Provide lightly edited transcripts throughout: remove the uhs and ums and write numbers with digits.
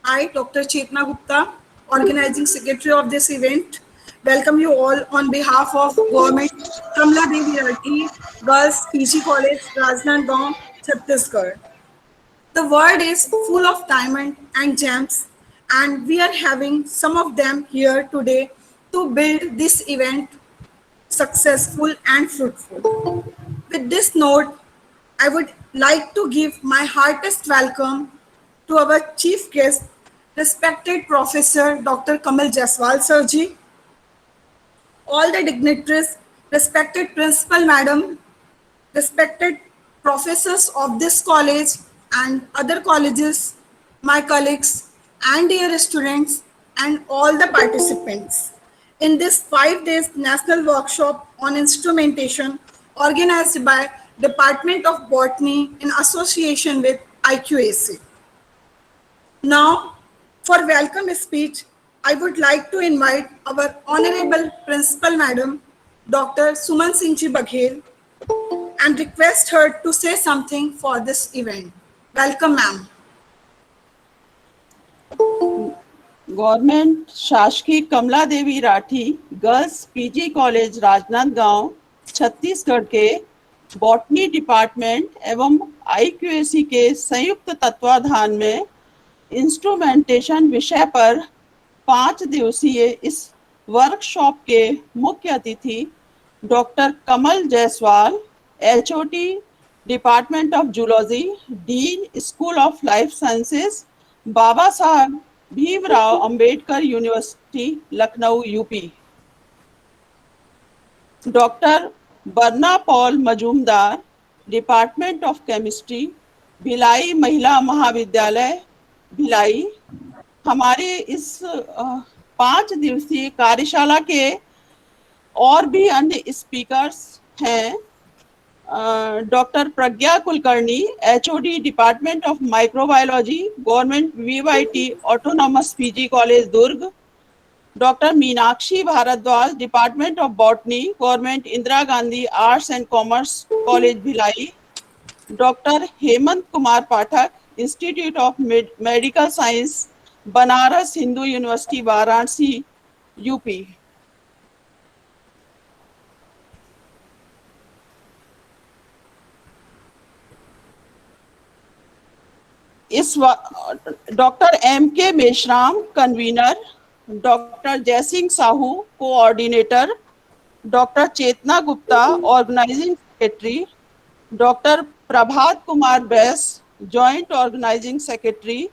I, Dr. Chetna Gupta, Organizing Secretary of this event, welcome you all on behalf of Government Kamla Devi Rati Girls PG College, Rajnandgaon, Chhattisgarh. The world is full of diamonds and gems, and we are having some of them here today to build this event successful and fruitful. With this note, I would like to give my heartiest welcome to our chief guest, respected Professor Dr. Kamal Jaiswal Sirji, all the dignitaries, respected Principal Madam, respected professors of this college and other colleges, my colleagues, and dear students, and all the participants in this 5 days national workshop on instrumentation organized by Department of Botany in association with IQAC. Now, for welcome speech, I would like to invite our Honorable Principal Madam, Dr. Suman Singh Ji Baghel, and request her to say something for this event. Welcome, ma'am. Government शासकीय Kamla Devi Rathi girls PG college Rajnandgaon Chhattisgarh के botany department एवं IQAC के संयुक्त तत्वाधान में instrumentation विषय पर 5 दिवसीय इस वर्कशॉप के मुख्य अतिथि doctor Kamal Jaiswal, HOD department of zoology, dean school of life sciences, Baba Saheb Bhimrao Ambedkar university Lucknow UP, doctor Barna Paul Majumdar, department of chemistry, Bhilai Mahila Mahavidyalaya Bhilai. हमारे इस 5 दिवसीय कार्यशाला के और भी अन्य स्पीकर्स हैं doctor Pragya Kulkarni, HOD department of microbiology, government VYT autonomous PG college Durg, doctor Meenakshi Bhardwaj, department of botany, government Indira Gandhi arts and commerce college Bhilai, doctor Hemant Kumar Pathak, institute of medical science, Banaras Hindu university Varanasi UP. इस doctor M K Meshram convener, doctor Jaysingh Sahu coordinator, doctor Chetna Gupta organising secretary, doctor Prabhat Kumar Bais joint organising secretary,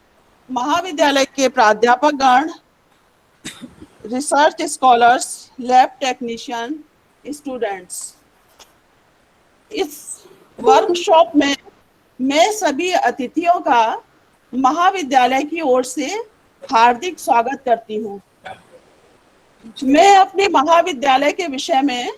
महाविद्यालय के प्राध्यापकगण, research scholars, lab technician, students. इस workshop में मैं सभी अतिथियों का महाविद्यालय की ओर से हार्दिक स्वागत करती हूँ। मैं अपने महाविद्यालय के विषय में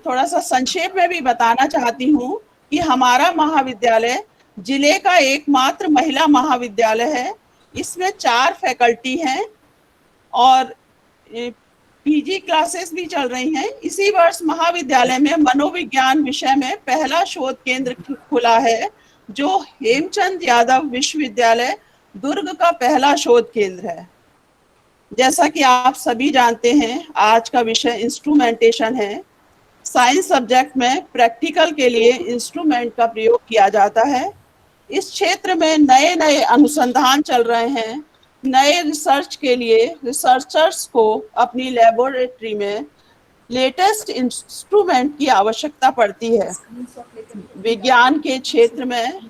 थोड़ा सा संक्षेप में भी बताना चाहती हूँ कि हमारा महाविद्यालय जिले का एकमात्र महिला महाविद्यालय है। इसमें 4 फैकल्टी हैं और पीजी क्लासेस भी चल रही हैं। इसी वर्ष महाविद्यालय में मनोविज्ञान विषय में पहला शोध केंद्र खुला है, जो हेमचंद यादव विश्वविद्यालय दुर्ग का पहला शोध केंद्र है। जैसा कि आप सभी जानते हैं, आज का विषय इंस्ट्रूमेंटेशन है। साइंस सब्जेक्ट में प्रैक्टिकल के लिए इंस्ट्रूमेंट का प्रयोग किया जाता है। इस क्षेत्र में नए नए अनुसंधान चल रहे हैं। नए रिसर्च के लिए रिसर्चर्स को अपनी लेबोरेटरी में लेटेस्ट इंस्ट्रूमेंट की आवश्यकता पड़ती है। विज्ञान के क्षेत्र में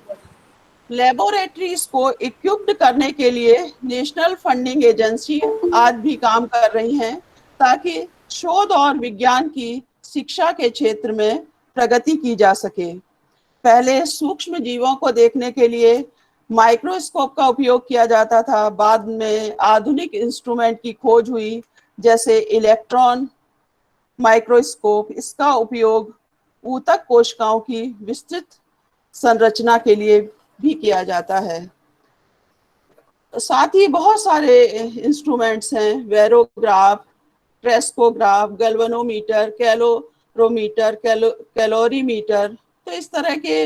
लेबोरेटरीज को इक्विप्ड करने के लिए नेशनल फंडिंग एजेंसी आज भी काम कर रही हैं, ताकि शोध और विज्ञान की शिक्षा के क्षेत्र में प्रगति की जा सके। पहले सूक्ष्म जीवों को देखने के लिए माइक्रोस्कोप का उपयोग किया जाता था। बाद में आधुनिक इंस्ट्रूमेंट की खोज हुई, जैसे इलेक्ट्रॉन माइक्रोस्कोप। इसका उपयोग ऊतक कोशिकाओं की विस्तृत संरचना के लिए भी किया जाता है। साथ ही बहुत सारे इंस्ट्रूमेंट्स हैं, वेरोग्राफ, ट्रेस्कोग्राफ, गैल्वेनोमीटर, कैलोरोमीटर, कैलोरीमीटर। तो इस तरह के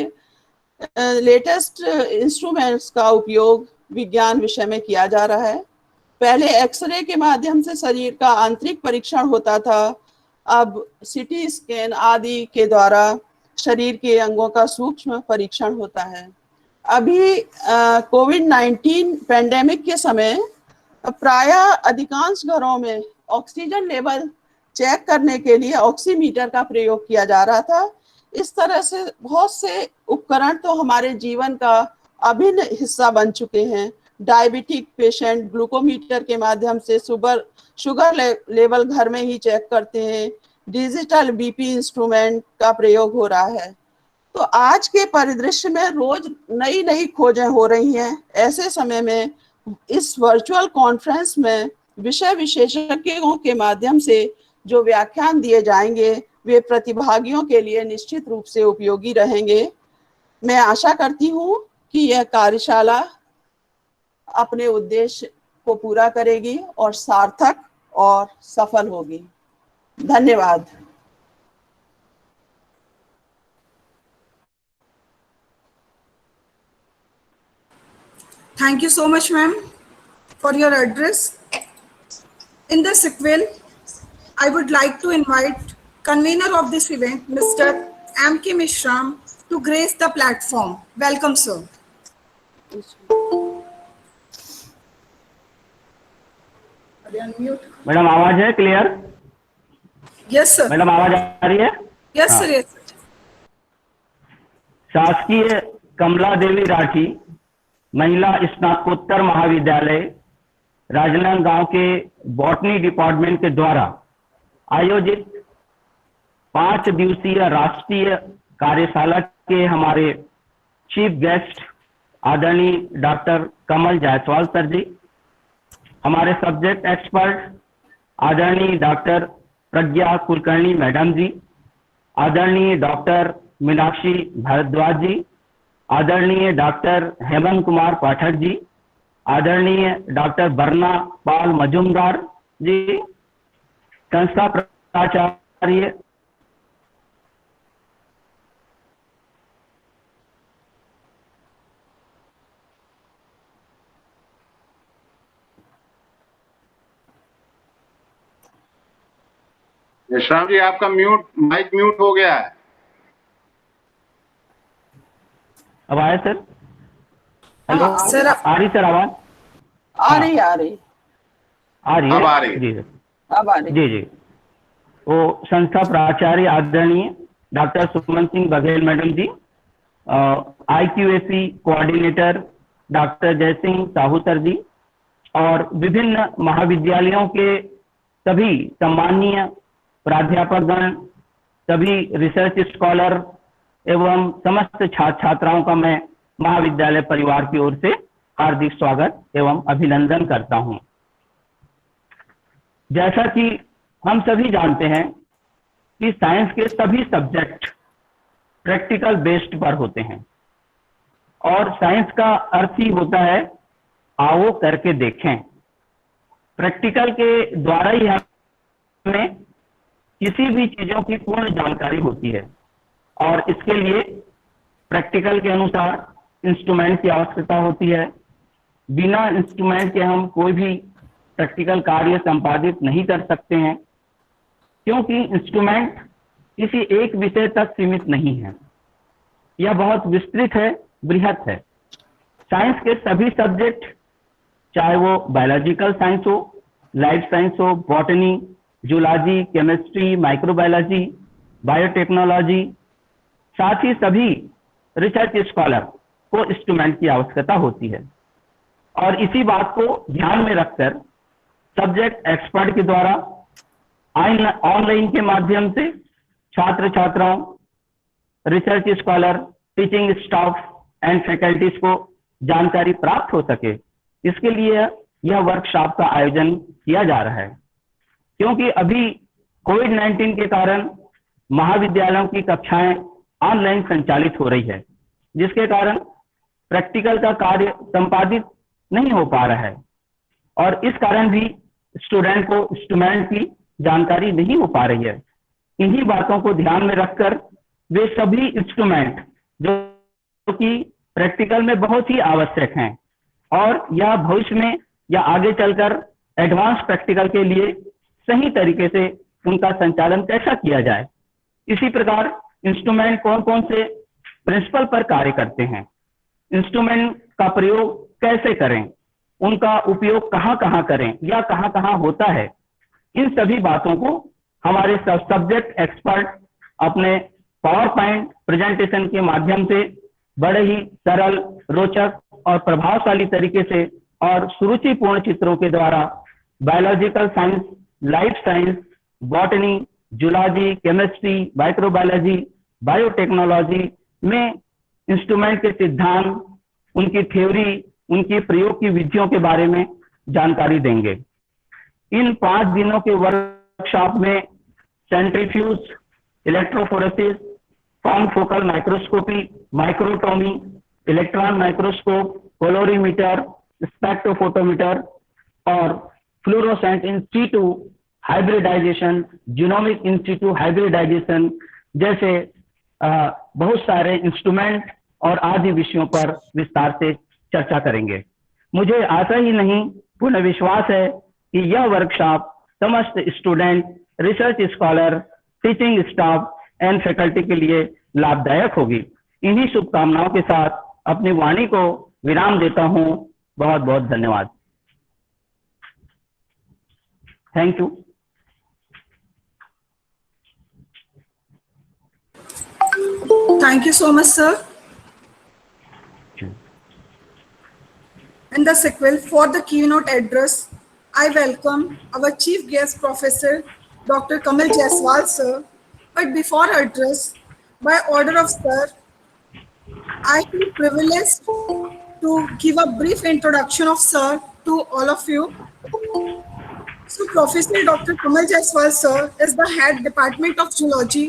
लेटेस्ट इंस्ट्रूमेंट्स का उपयोग विज्ञान विषय में किया जा रहा है। पहले एक्सरे के माध्यम से शरीर का आंतरिक परीक्षण होता था, अब सीटी स्कैन आदि के द्वारा शरीर के अंगों का सूक्ष्म परीक्षण होता है। अभी कोविड-19 पैंडेमिक के समय प्रायः अधिकांश घरों में ऑक्सीजन लेवल चेक करने के लिए ऑक्सीमीटर का प्रयोग किया जा रहा था। इस तरह से बहुत से उपकरण तो हमारे जीवन का अभिन्न हिस्सा बन चुके हैं। डायबिटिक पेशेंट ग्लूकोमीटर के माध्यम से शुगर लेवल घर में ही चेक करते हैं। डिजिटल बीपी इंस्ट्रूमेंट का प्रयोग हो रहा है। तो आज के परिदृश्य में रोज नई नई खोजें हो रही हैं। ऐसे समय में इस वर्चुअल कॉन्फ्रेंस में विषय विशेषज्ञों के माध्यम से जो व्याख्यान दिए जाएंगे वे प्रतिभागियों के लिए निश्चित रूप से उपयोगी रहेंगे। मैं आशा करती हूँ कि यह कार्यशाला अपने उद्देश्य को पूरा करेगी और सार्थक और सफल होगी। धन्यवाद। Thank you so much, ma'am, for your address. In the sequel, I would like to invite convener of this event, Mr. M.K. Mishram, to grace the platform. Welcome, sir. Unmute. Madam आवाज है clear? Yes, sir. Madam आवाज आ रही है? Yes, हाँ। sir. Yes, sir. शासकीय कमला देवी राठी महिला स्नातकोत्तर महाविद्यालय राजनांदगांव के बॉटनी डिपार्टमेंट के द्वारा आयोजित 5 दिवसीय राष्ट्रीय कार्यशाला के हमारे चीफ गेस्ट आदरणीय डॉक्टर कमल जायसवाल सर जी, हमारे सब्जेक्ट एक्सपर्ट आदरणीय डॉक्टर प्रज्ञा कुलकर्णी मैडम जी, आदरणीय डॉक्टर मीनाक्षी भारद्वाज जी, आदरणीय डॉक्टर हेमंत कुमार पाठक जी, आदरणीय डॉक्टर बरना पाल मजुमदार जी, संस्था प्राचार्य विश्राम जी, आपका माइक म्यूट हो गया है। अब आया सर? हेलो सर, आ रही सर आवाज? आ रही अब आ रही है। जी सर, अब आ रही। जी जी। वो संस्था प्राचार्य आदरणीय doctor Suman Singh Baghel madam ji, IQAC coordinator doctor Jaysingh Sahu sir ji और विभिन्न महाविद्यालयों के सभी सम्माननीय प्राध्यापकगण, सभी रिसर्च स्कॉलर एवं समस्त छात्र छात्राओं का मैं महाविद्यालय परिवार की ओर से हार्दिक स्वागत एवं अभिनंदन करता हूं। जैसा कि हम सभी जानते हैं कि साइंस के सभी सब्जेक्ट प्रैक्टिकल बेस्ड पर होते हैं और साइंस का अर्थ ही होता है आओ करके देखें। प्रैक्टिकल के द्वारा ही हमें किसी भी चीजों की पूर्ण जानकारी होती है और इसके लिए प्रैक्टिकल के अनुसार इंस्ट्रूमेंट की आवश्यकता होती है। बिना इंस्ट्रूमेंट के हम कोई भी प्रैक्टिकल कार्य संपादित नहीं कर सकते हैं, क्योंकि इंस्ट्रूमेंट किसी एक विषय तक सीमित नहीं है, यह बहुत विस्तृत है, बृहत है। साइंस के सभी सब्जेक्ट, चाहे वो बायोलॉजिकल साइंस हो, लाइफ साइंस हो, botany, zoology, chemistry, microbiology, biotechnology, साथ ही सभी रिसर्च स्कॉलर को इंस्ट्रूमेंट की आवश्यकता होती है। और इसी बात को ध्यान में रखकर सब्जेक्ट एक्सपर्ट के द्वारा ऑनलाइन के माध्यम से छात्र छात्राओं, research scholar, teaching staff and faculties को जानकारी प्राप्त हो सके, इसके लिए यह वर्कशॉप का आयोजन किया जा रहा है। क्योंकि अभी कोविड-19 के कारण महाविद्यालयों की कक्षाएं ऑनलाइन संचालित हो रही है, जिसके कारण प्रैक्टिकल का कार्य संपादित नहीं हो पा रहा है और इस कारण भी स्टूडेंट को इंस्ट्रूमेंट की जानकारी नहीं हो पा रही है। इन्हीं बातों को ध्यान में रखकर वे सभी इंस्ट्रूमेंट जो कि प्रैक्टिकल में बहुत ही आवश्यक हैं और यह भविष्य में या आगे चलकर एडवांस प्रैक्टिकल के लिए सही तरीके से उनका संचालन कैसा किया जाए। इसी प्रकार इंस्ट्रूमेंट कौन कौन से प्रिंसिपल पर कार्य करते हैं, इंस्ट्रूमेंट का प्रयोग कैसे करें, उनका उपयोग कहाँ कहाँ करें या कहाँ कहाँ होता है, इन सभी बातों को हमारे सब्जेक्ट एक्सपर्ट अपने पावर पॉइंट प्रेजेंटेशन के माध्यम से बड़े ही सरल, रोचक और प्रभावशाली तरीके से और सुरुचिपूर्ण चित्रों के द्वारा biological science, life science, botany, zoology, chemistry, microbiology, biotechnology में इंस्ट्रूमेंट के सिद्धांत, उनकी थ्योरी, उनकी प्रयोग की विधियों के बारे में जानकारी देंगे। इन 5 दिनों के वर्कशॉप में centrifuge, electrophoresis, confocal microscopy, microtomy, electron microscope, colorimeter, spectrophotometer और fluorescent in situ hybridisation, genomic in situ hybridisation जैसे बहुत सारे इंस्ट्रूमेंट और आदि विषयों पर विस्तार से चर्चा करेंगे। मुझे आशा ही नहीं पूर्ण विश्वास है कि यह वर्कशॉप समस्त student, research scholar, teaching staff and faculty के लिए लाभदायक होगी। इन्हीं शुभकामनाओं के साथ अपनी वाणी को विराम देता हूं। बहुत बहुत धन्यवाद। Thank you. Thank you so much, sir. And the sequel for the keynote address, I welcome our chief guest, Professor Dr. Kamal Jaiswal, sir. But before address, by order of sir, I feel privileged to give a brief introduction of sir to all of you. So Professor Dr. Kamal Jaiswal, sir, is the head Department of Zoology,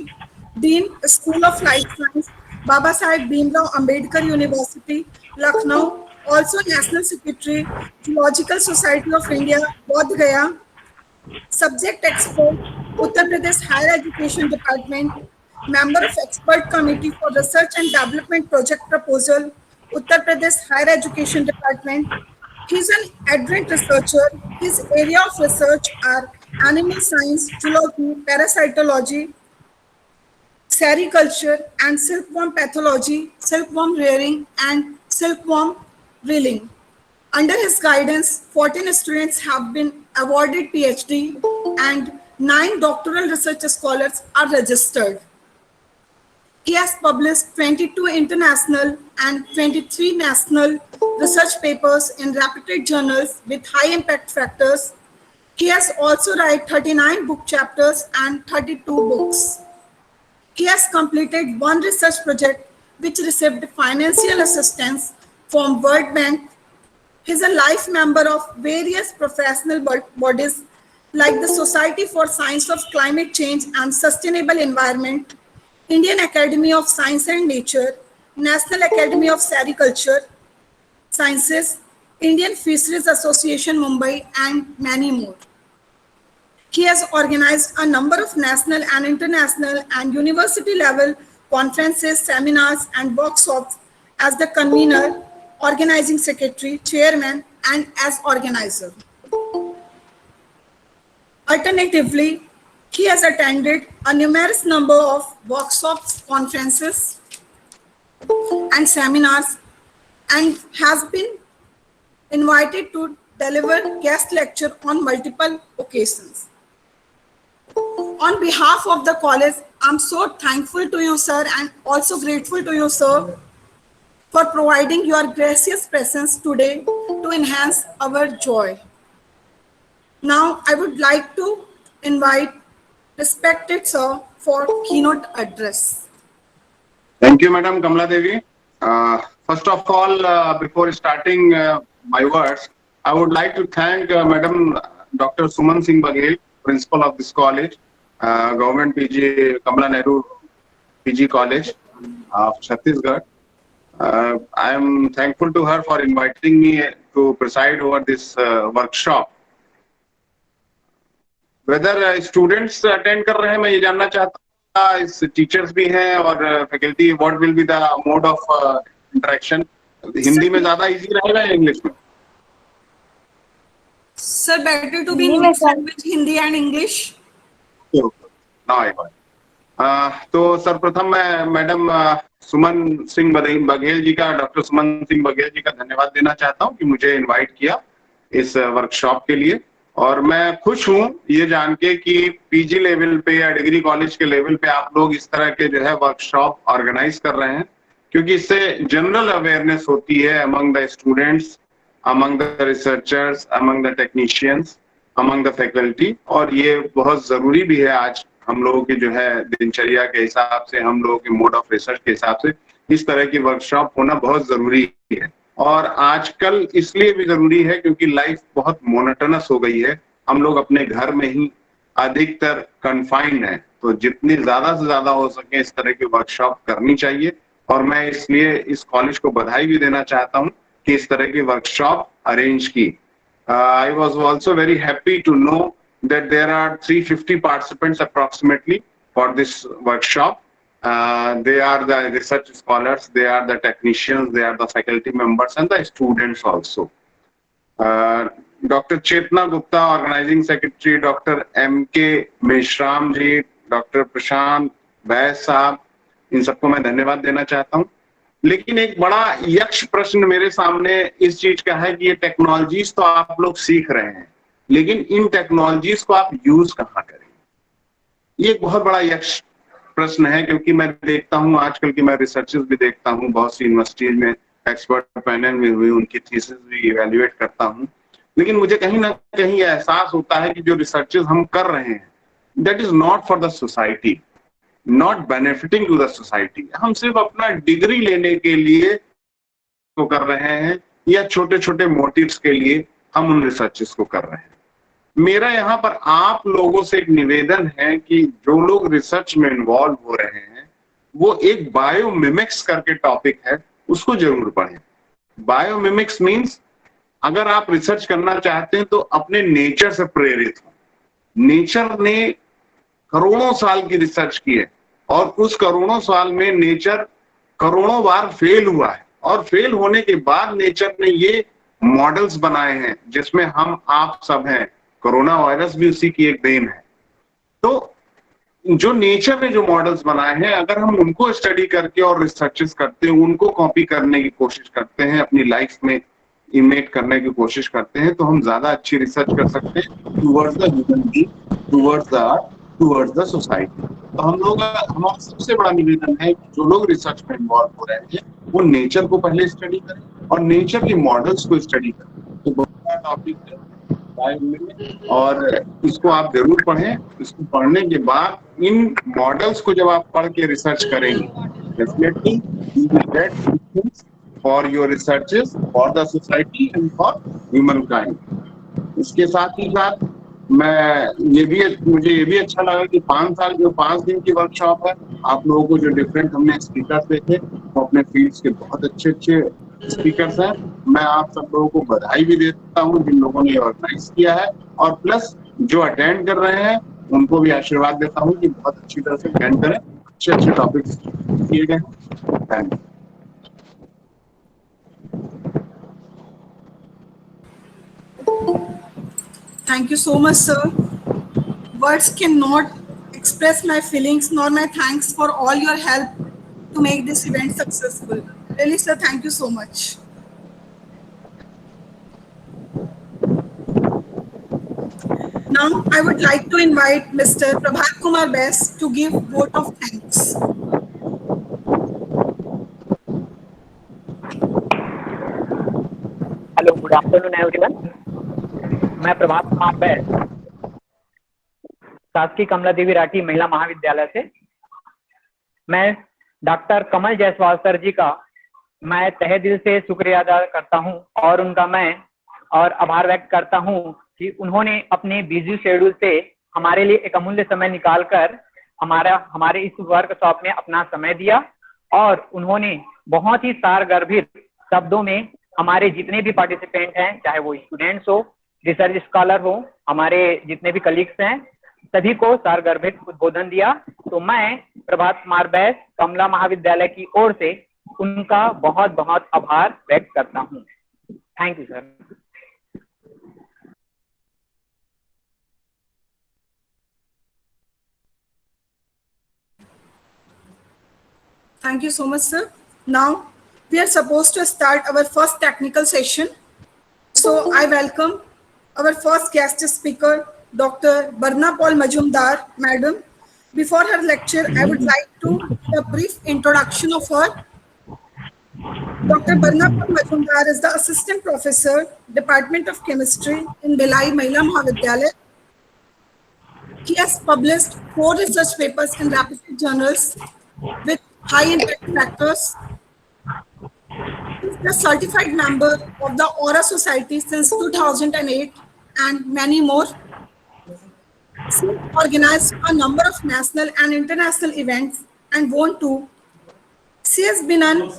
Dean, School of Life Science, Baba Saheb Bhimrao Ambedkar University, Lucknow, also National Secretary, Zoological Society of India, Bodh Gaya, Subject Expert, Uttar Pradesh Higher Education Department, Member of Expert Committee for Research and Development Project Proposal, Uttar Pradesh Higher Education Department. He is an adjunct researcher. His area of research are animal science, zoology, parasitology, sericulture and silkworm pathology, silkworm rearing and silkworm reeling. Under his guidance, 14 students have been awarded PhD and 9 doctoral research scholars are registered. He has published 22 international and 23 national research papers in reputed journals with high impact factors. He has also written 39 book chapters and 32 books. He has completed 1 research project which received financial assistance from World Bank. He is a life member of various professional bodies like the Society for Science of Climate Change and Sustainable Environment, Indian Academy of Science and Nature, National Academy of Sericulture Sciences, Indian Fisheries Association Mumbai, and many more. He has organized a number of national and international and university level conferences, seminars, and workshops as the convener, organizing secretary, chairman, and as organizer. Alternatively, he has attended a numerous number of workshops, conferences, and seminars, and has been invited to deliver guest lecture on multiple occasions. On behalf of the college, I'm so thankful to you, sir, and also grateful to you, sir, for providing your gracious presence today to enhance our joy. Now, I would like to invite respected sir for keynote address. Thank you, Madam Kamala Devi. First of all, before starting my words, I would like to thank Madam Dr. Suman Singh Baghel, Principal of this college, Government PG Kamala Nehru PG College of Chhattisgarh. I am thankful to her for inviting me to preside over this workshop. Whether students attend कर रहे हैं, मैं ये जानना चाहता हूँ, इस teachers भी हैं और faculty, what will be the mode of interaction? Hindi में ज़्यादा easy रहेगा या इंग्लिश में? Sir, better to be in Hindi में mixed sir. language, Hindi and English. Now I got. तो सर्वप्रथम मैं मैडम सुमन सिंह बघेल जी का, डॉक्टर सुमन सिंह बघेल जी का धन्यवाद देना चाहता हूं कि मुझे इनवाइट किया इस वर्कशॉप के लिए। और मैं खुश हूं ये जान के कि पीजी लेवल पे या डिग्री कॉलेज के लेवल पे आप लोग इस तरह के जो है वर्कशॉप ऑर्गेनाइज कर रहे हैं, क्योंकि इससे जनरल अवेयरनेस होती है among the students, among the researchers, among the technicians, among the faculty. और ये बहुत जरूरी भी है आज हम लोगों की जो है दिनचर्या के हिसाब से, हम लोगों के मोड ऑफ रिसर्च के हिसाब से इस तरह की वर्कशॉप होना बहुत जरूरी है। और आजकल इसलिए भी जरूरी है क्योंकि लाइफ बहुत मोनोटोनस हो गई है, हम लोग अपने घर में ही अधिकतर कन्फाइंड है, तो जितनी ज्यादा से ज्यादा हो सके इस तरह की वर्कशॉप करनी चाहिए। और मैं इसलिए इस कॉलेज को बधाई भी देना चाहता हूँ कि इस तरह की वर्कशॉप अरेंज की। I was also very happy to know that there are 350 participants approximately for this workshop. They are the research scholars, they are the technicians, they are the faculty members and the students also. Dr. Chetna Gupta, Organizing Secretary, Dr. M.K. Meshram ji, Dr. प्रशांत बैस साहब, इन सबको मैं धन्यवाद देना चाहता हूँ। लेकिन एक बड़ा यक्ष प्रश्न मेरे सामने इस चीज का है कि ये टेक्नोलॉजीज तो आप लोग सीख रहे हैं, लेकिन इन टेक्नोलॉजीज को आप यूज कहाँ करें, ये एक बहुत बड़ा यक्ष प्रश्न है। क्योंकि मैं देखता हूँ आजकल की, मैं रिसर्चेस भी देखता हूँ, बहुत सी यूनिवर्सिटीज में एक्सपर्ट पैनल में हुई उनकी थीसिस भी इवेल्युएट करता हूँ, लेकिन मुझे कहीं ना कहीं एहसास होता है कि जो रिसर्चेस हम कर रहे हैं that is not for the society, not benefiting to the society. हम सिर्फ अपना डिग्री लेने के लिए तो कर रहे हैं या छोटे छोटे मोटिव्स के लिए हम उन रिसर्चेस को कर रहे हैं। मेरा यहाँ पर आप लोगों से एक निवेदन है कि जो लोग रिसर्च में इन्वॉल्व हो रहे हैं वो एक बायोमिमिक्स करके टॉपिक है, उसको जरूर पढ़ें। बायोमिमिक्स मीन्स अगर आप रिसर्च करना चाहते हैं तो अपने नेचर से प्रेरित हो। नेचर ने करोड़ों साल की रिसर्च की है और उस करोड़ों साल में नेचर करोड़ों बार फेल हुआ है, और फेल होने के बाद नेचर ने ये मॉडल्स बनाए हैं जिसमें हम आप सब हैं। कोरोना वायरस भी उसी की एक देन है। तो जो नेचर ने जो मॉडल्स बनाए हैं, अगर हम उनको स्टडी करके और रिसर्चेस करते हैं, उनको कॉपी करने की कोशिश करते हैं, अपनी लाइफ में इमेट करने की कोशिश करते हैं, तो हम ज्यादा अच्छी रिसर्च कर सकते हैं towards the human being, towards the art, towards the society. तो हमारा सबसे बड़ा निवेदन है कि जो लोग रिसर्च में इन्वॉल्व हो रहे हैं वो नेचर को पहले स्टडी करें और नेचर के मॉडल्स को स्टडी करें। तो बहुत बड़ा टॉपिक है और इसको आप जरूर पढ़ें। इसको पढ़ने के बाद इन मॉडल्स को जब आप पढ़ के रिसर्च करेंगे, definitely you will get for your researches, for the society and for human kind. इसके साथ ही साथ मुझे ये भी अच्छा लगा कि 5 दिन की वर्कशॉप है। आप लोगों को जो डिफरेंट हमने स्पीकर्स देखे वो अपने फील्ड्स के बहुत अच्छे स्पीकर्स हैं। मैं आप सब लोगों को बधाई भी देता हूँ जिन लोगों ने ऑर्गेनाइज किया है, और प्लस जो अटेंड कर रहे हैं उनको भी आशीर्वाद देता हूँ कि बहुत अच्छी तरह से अटेंड करें। अच्छे टॉपिक्स किए गए। Thank you. Thank you so much, sir. Words cannot express my feelings nor my thanks for all your help to make this event successful. Really, sir, thank you so much. Now, I would like to invite Mr. Prabhat Kumar Bess to give vote of thanks. Hello, good afternoon, everyone. मैं प्रभात कुमार बैस, शासकीय कमला देवी राठी महिला महाविद्यालय से। मैं doctor Kamal Jaiswal sir जी का मैं तहे दिल से शुक्रिया अदा करता हूं और उनका मैं आभार व्यक्त करता हूं कि उन्होंने अपने बिजी शेड्यूल से हमारे लिए एक अमूल्य समय निकालकर हमारे इस वर्कशॉप में अपना समय दिया, और उन्होंने बहुत ही सारगर्भित शब्दों में हमारे जितने भी पार्टिसिपेंट हैं, चाहे वो स्टूडेंट्स हो, रिसर्च स्कॉलर हो, हमारे जितने भी कलीग्स हैं, सभी को सारगर्भित उद्बोधन दिया। तो मैं प्रभात कुमार बैस कमला महाविद्यालय की ओर से उनका बहुत बहुत आभार व्यक्त करता हूं। Thank you sir. Thank you so much, sir. Now, we are supposed to start our first technical session. So, I welcome our first guest speaker, Dr. Barna Paul Majumdar, Madam. Before her lecture, I would like to give a brief introduction of her. Dr. Barna Paul Majumdar is the Assistant Professor, Department of Chemistry in Bhilai Mahila Mahavidyalaya. He has published 4 research papers in reputed journals with high impact factors. He is a certified member of the Aura Society since 2008 and many more. She has organized a number of national and international events and won two. She has been an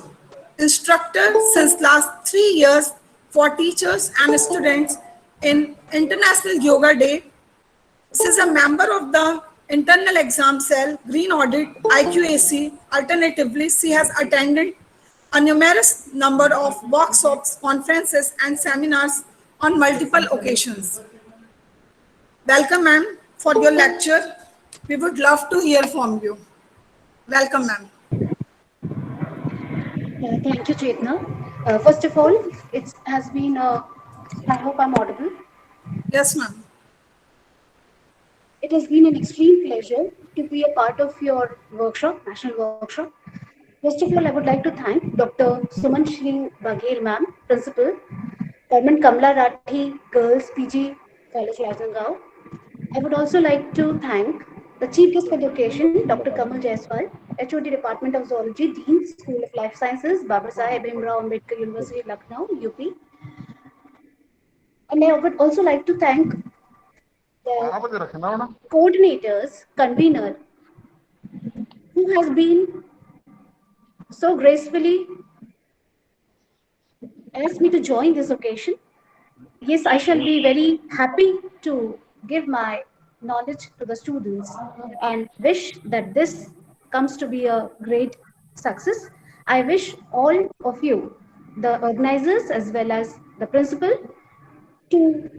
instructor since last 3 years for teachers and students in International Yoga Day. She is a member of the Internal Exam Cell, Green Audit, IQAC. Alternatively, she has attended a numerous number of workshops, conferences, and seminars on multiple occasions. Welcome, ma'am, for your lecture. We would love to hear from you. Welcome, ma'am. Thank you, Chetna. First of all, it has been, I hope I'm audible. Yes, ma'am. It has been an extreme pleasure to be a part of your workshop, national workshop. First of all, I would like to thank Dr. Suman Shri Baghel, ma'am, Principal, Government Kamla Rathi Girls PG College, Rajangao. I would also like to thank the Chief Guest for the occasion, Dr. Kamal Jaiswal, HOD Department of Zoology, Dean, School of Life Sciences, Baba Saheb Bhimrao Ambedkar University, Lucknow, UP. And I would also like to thank the coordinators, convener, who has been so gracefully asked me to join this occasion. Yes, I shall be very happy to give my knowledge to the students and wish that this comes to be a great success. I wish all of you, the organizers as well as the principal, to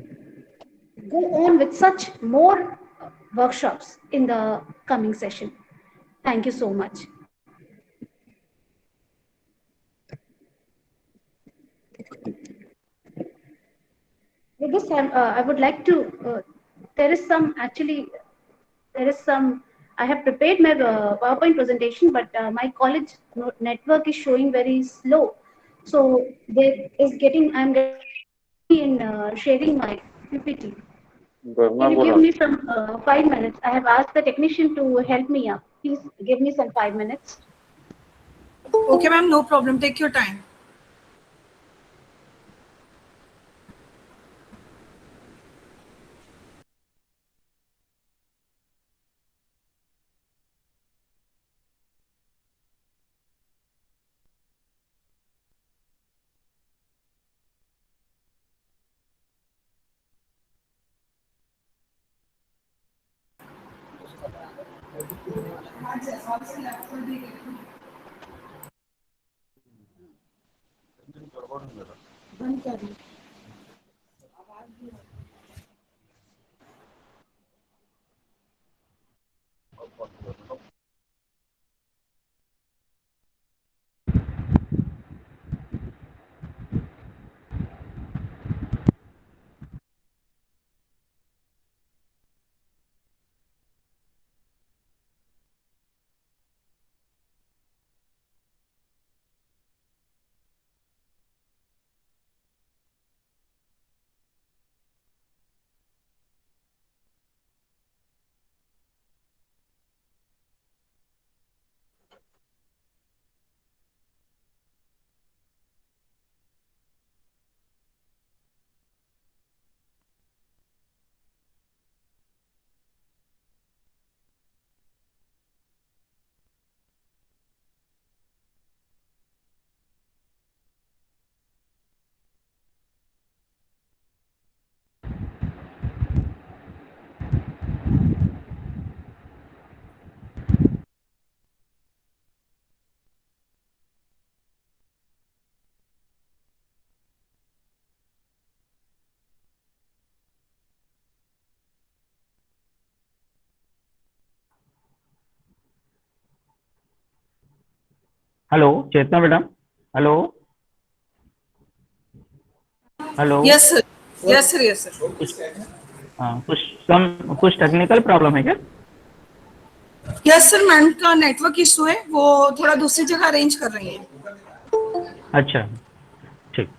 go on with such more workshops in the coming session. Thank you so much. With this, I would like to, there is some, actually, there is some, I have prepared my PowerPoint presentation, but my college network is showing very slow. So there is getting, I'm getting in sharing my PPT. Can you give me some 5 minutes? I have asked the technician to help me up. Please give me some 5 minutes. Okay, ma'am, no problem. Take your time. बंद कर लो। Hello Chetna madam, hello hello. Yes, sir. Yes, sir. Yes, sir. कुछ हाँ, कुछ technical problem है क्या? Yes sir, ma'am का network issue है, वो थोड़ा दूसरी जगह अरेंज कर रही हैं। अच्छा, ठीक।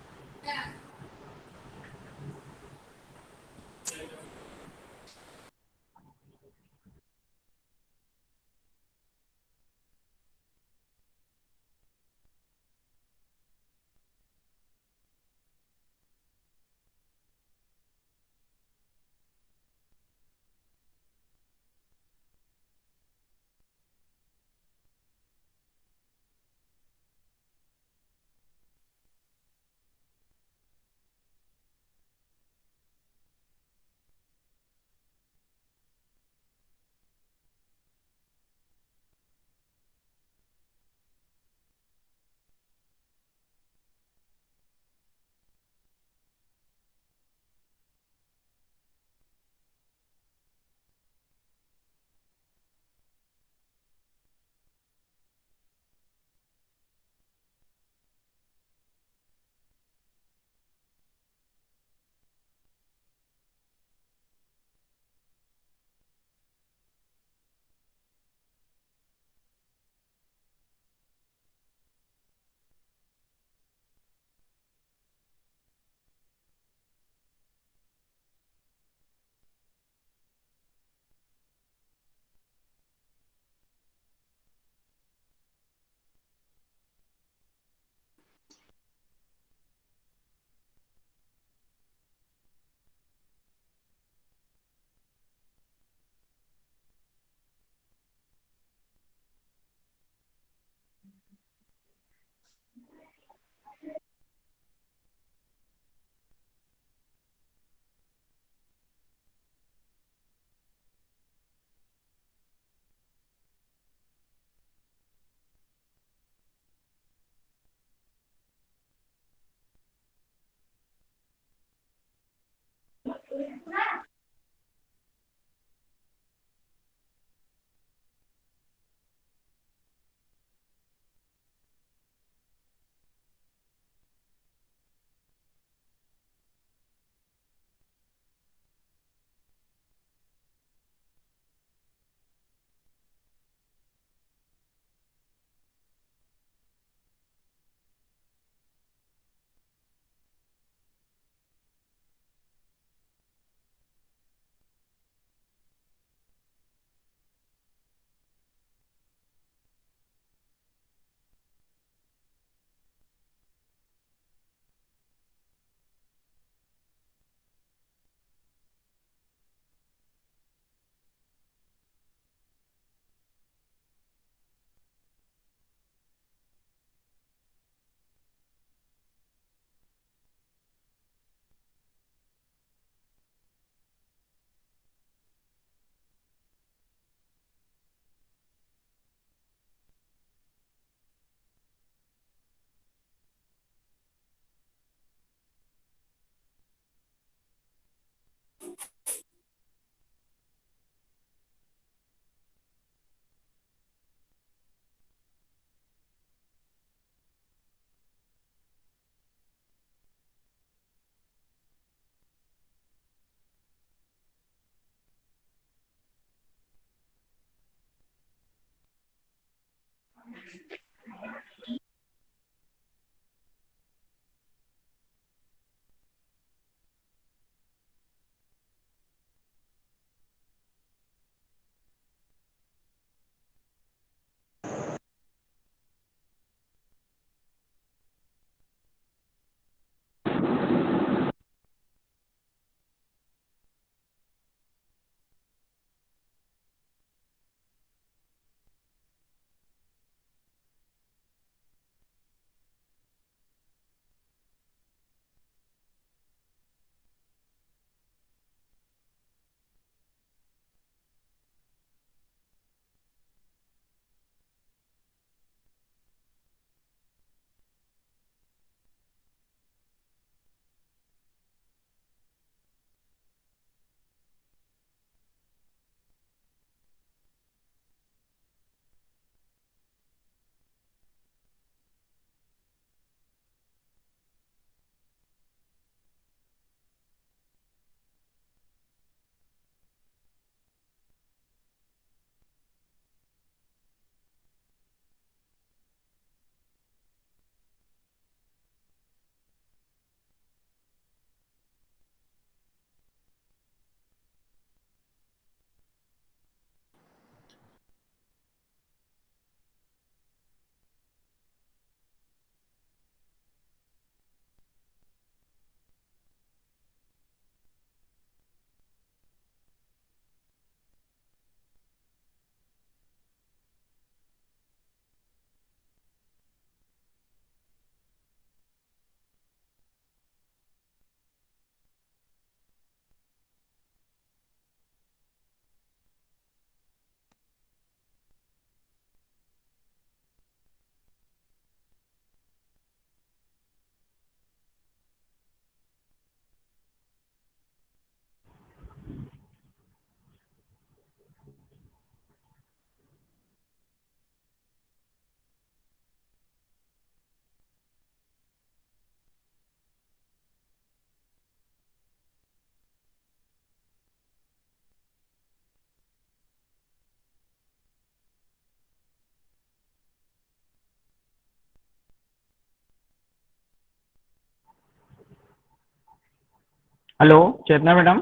Hello Chetna madam,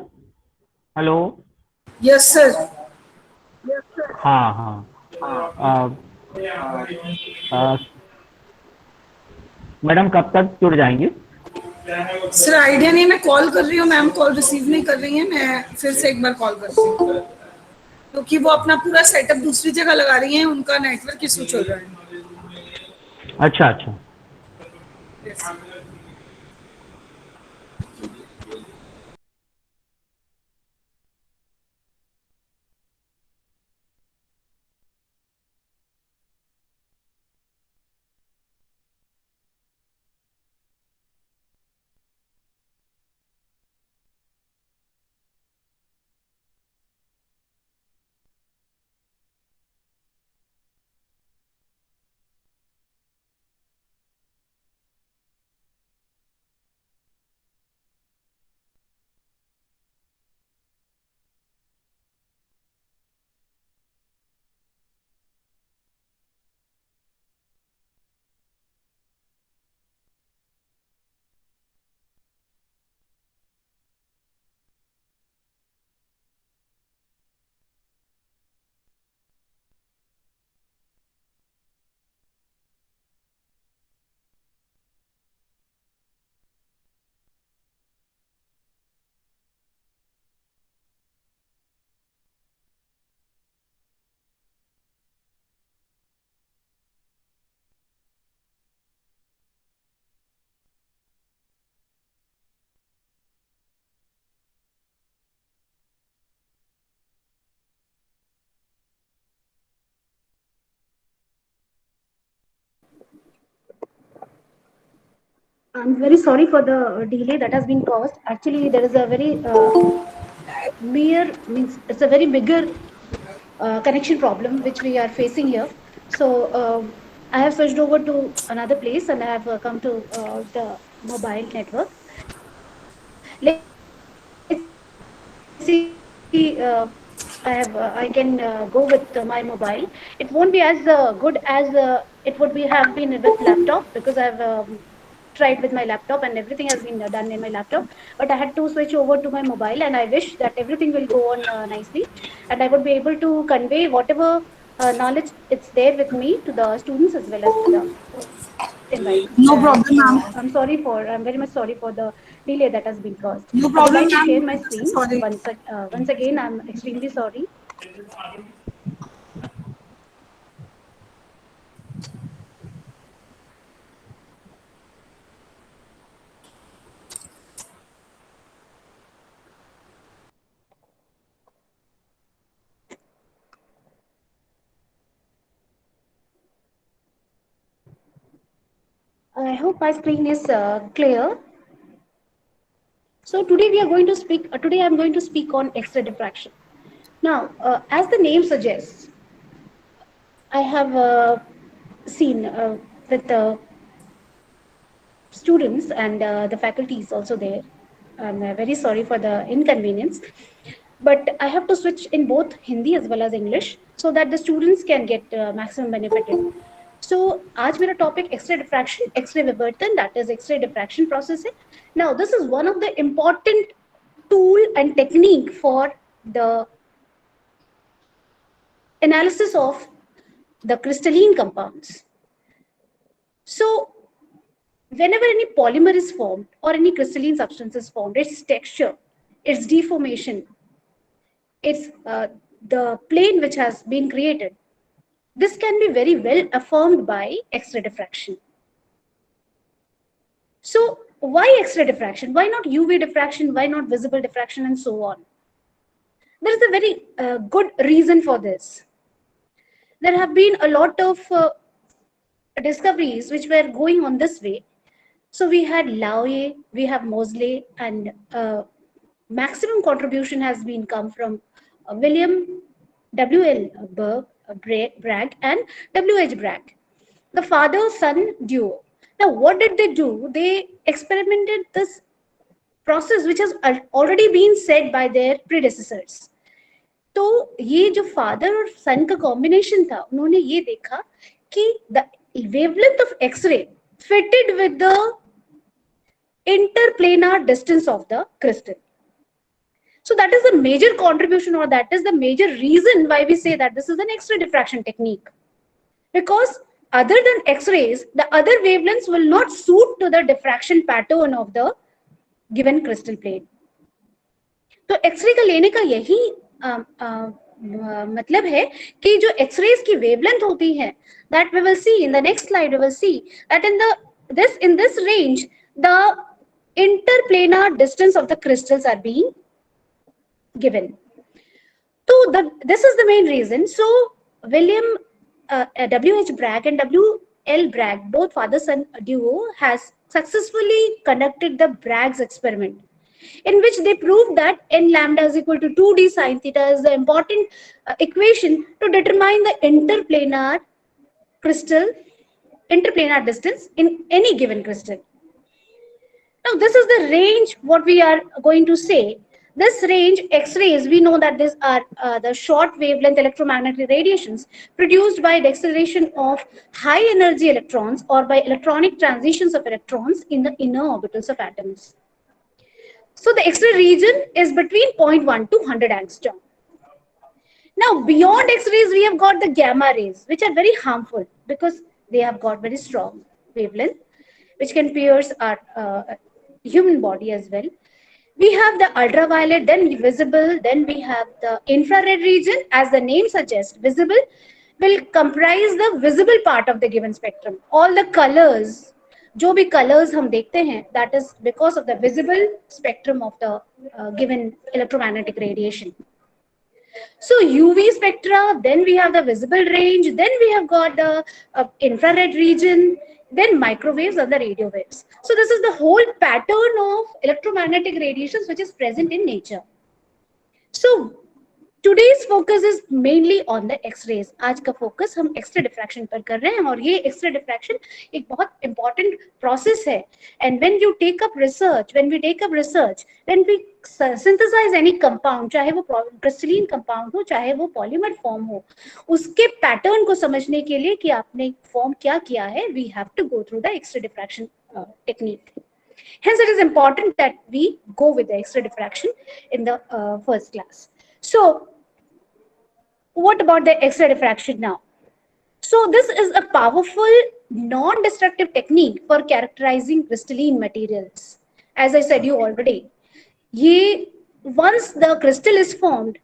hello. Yes, sir. हाँ हाँ। आ, आ, मैडम कब तक जुड़ जाएंगी? सर आइडिया नहीं, मैं कॉल कर रही हूँ, मैम कॉल रिसीव नहीं कर रही हैं, मैं फिर से एक बार कॉल करती हूँ, क्योंकि वो अपना पूरा सेटअप दूसरी जगह लगा रही हैं, उनका नेटवर्क इशू चल रहा है। अच्छा अच्छा। Yes. I'm very sorry for the delay that has been caused. Actually, there is a very it's a very bigger connection problem which we are facing here. So I have switched over to another place and I have come to the mobile network. Let's see. I can go with my mobile. It won't be as good as it would be have been with laptop, because I've tried with my laptop and everything has been done in my laptop. But I had to switch over to my mobile, and I wish that everything will go on nicely, and I would be able to convey whatever knowledge it's there with me to the students as well as to the environment. No And problem, ma'am. I'm very much sorry for the delay that has been caused. No I would problem, like to share ma'am. my screen Sorry. once again. I'm extremely sorry. I hope my screen is clear. So today we are going to speak. Today I'm going to speak on X-ray diffraction. Now, as the name suggests, I have seen with the students and the faculty is also there. I'm very sorry for the inconvenience, but I have to switch in both Hindi as well as English so that the students can get maximum benefited. So आज मेरा topic X-ray diffraction, X-ray विवर्तन, that is X-ray diffraction process है. Now this is one of the important tool and technique for the analysis of the crystalline compounds. So whenever any polymer is formed or any crystalline substance is formed, its texture, its deformation, its the plane which has been created, this can be very well affirmed by X-ray diffraction. So why X-ray diffraction? Why not UV diffraction? Why not visible diffraction, and so on? There is a very good reason for this. There have been a lot of discoveries which were going on this way. So we had Laue, we have Mosley, and maximum contribution has been come from William W.L. Bragg and W.H. Bragg, the father-son duo. Now, what did they do? They experimented this process which has already been said by their predecessors. तो ये जो father और सन का combination था, उन्होंने ये देखा कि the wavelength of X-ray fitted with the interplanar distance of the crystal. So that is the major contribution, or that is the major reason why we say that this is an X-ray diffraction technique. Because other than X-rays, the other wavelengths will not suit to the diffraction pattern of the given crystal plane. तो x ray का लेने का यही मतलब है कि जो X-rays की वेवलेंथ होती है, that we will see in the next slide, we will see that in this range the interplanar distance of the crystals are being given. So this is the main reason. So William W.H. Bragg and W.L. Bragg, both father-son duo, has successfully conducted the Bragg's experiment, in which they proved that n lambda is equal to 2d sine theta is the important equation to determine the interplanar distance in any given crystal. Now this is the range what we are going to say. This range, X-rays, we know that these are the short wavelength electromagnetic radiations produced by the acceleration of high energy electrons or by electronic transitions of electrons in the inner orbitals of atoms. So the X-ray region is between 0.1 to 100 angstrom. Now beyond X-rays, we have got the gamma rays, which are very harmful because they have got very strong wavelength, which can pierce our human body as well. We have the ultraviolet, then visible, then we have the infrared region. As the name suggests, visible will comprise the visible part of the given spectrum. All the colors, जो भी colors हम देखते हैं, that is because of the visible spectrum of the given electromagnetic radiation. So UV spectra, then we have the visible range, then we have got the infrared region, then microwaves and the radio waves. So this is the whole pattern of electromagnetic radiations which is present in nature. So today's focus is mainly on the X-rays. आज का focus हम X-ray diffraction पर कर रहे हैं, और ये X-ray diffraction एक बहुत important process है. And when you take up research, when we synthesize any compound, चाहे वो crystalline compound हो, चाहे वो polymer form हो, उसके pattern को समझने के लिए कि आपने form क्या किया है, we have to go through the X-ray diffraction technique. Hence, it is important that we go with the X-ray diffraction in the first class. So, what about the X-ray diffraction now? So, this is a powerful non-destructive technique for characterizing crystalline materials. As I said you already, once the crystal is formed,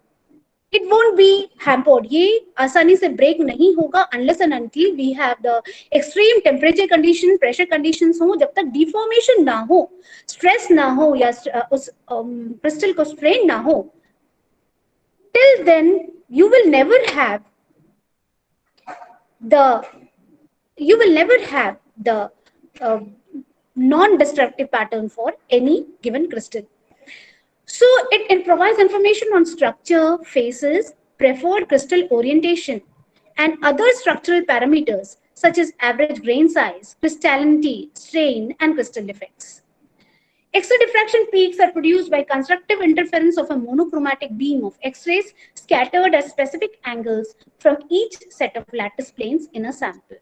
it won't be hampered. ये आसानी से break नहीं होगा unless and until we have the extreme temperature condition, pressure conditions हो. जब तक deformation ना हो, stress ना हो या उस crystal को strain ना हो, till then you will never have the non-destructive pattern for any given crystal. So it provides information on structure, phases, preferred crystal orientation, and other structural parameters such as average grain size, crystallinity, strain, and crystal defects. X-ray diffraction peaks are produced by constructive interference of a monochromatic beam of X-rays scattered at specific angles from each set of lattice planes in a sample.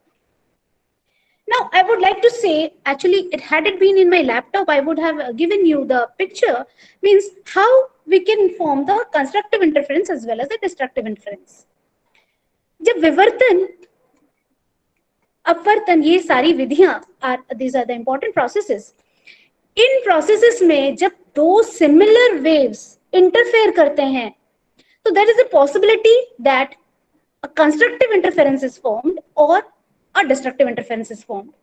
Now, I would like to say, actually, had it been in my laptop, I would have given you the picture, means how we can form the constructive interference as well as the destructive interference. जब विवर्तन, अपवर्तन, ये सारी विधियां, these are the important processes. In processes में जब दो similar waves interfere करते हैं, so there is a possibility that a constructive interference is formed or a destructive interference is formed.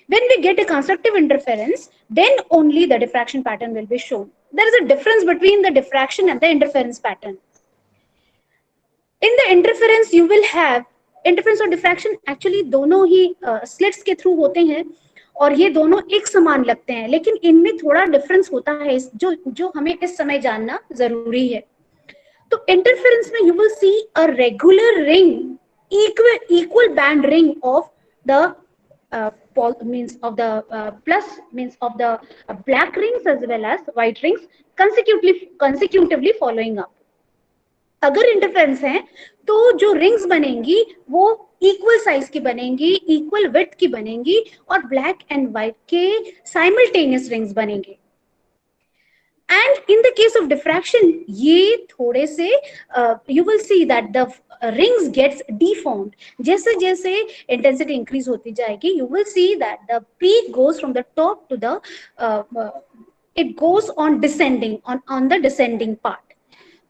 When we get a constructive interference, then only the diffraction pattern will be shown. There is a difference between the diffraction and the interference pattern. In the interference, you will have interference और diffraction actually दोनों ही slits के through होते हैं और ये दोनों एक समान लगते हैं, लेकिन इनमें थोड़ा difference होता है जो हमें इस समय जानना जरूरी है. तो interference में you will see a regular ring, equal band ring of the means of the plus means of the black rings as well as white rings consecutively following up. अगर इंटरफेरेंस है तो जो रिंग्स बनेंगी वो equal size की बनेंगी, equal width की बनेंगी और ब्लैक एंड व्हाइट के साइमल्टेनियस रिंग्स बनेंगे. And in the case of diffraction, ये थोड़े से you will see that the rings gets deformed. जैसे जैसे intensity increase होती जाएगी, you will see that the peak goes from the top to the it goes on descending on the descending part.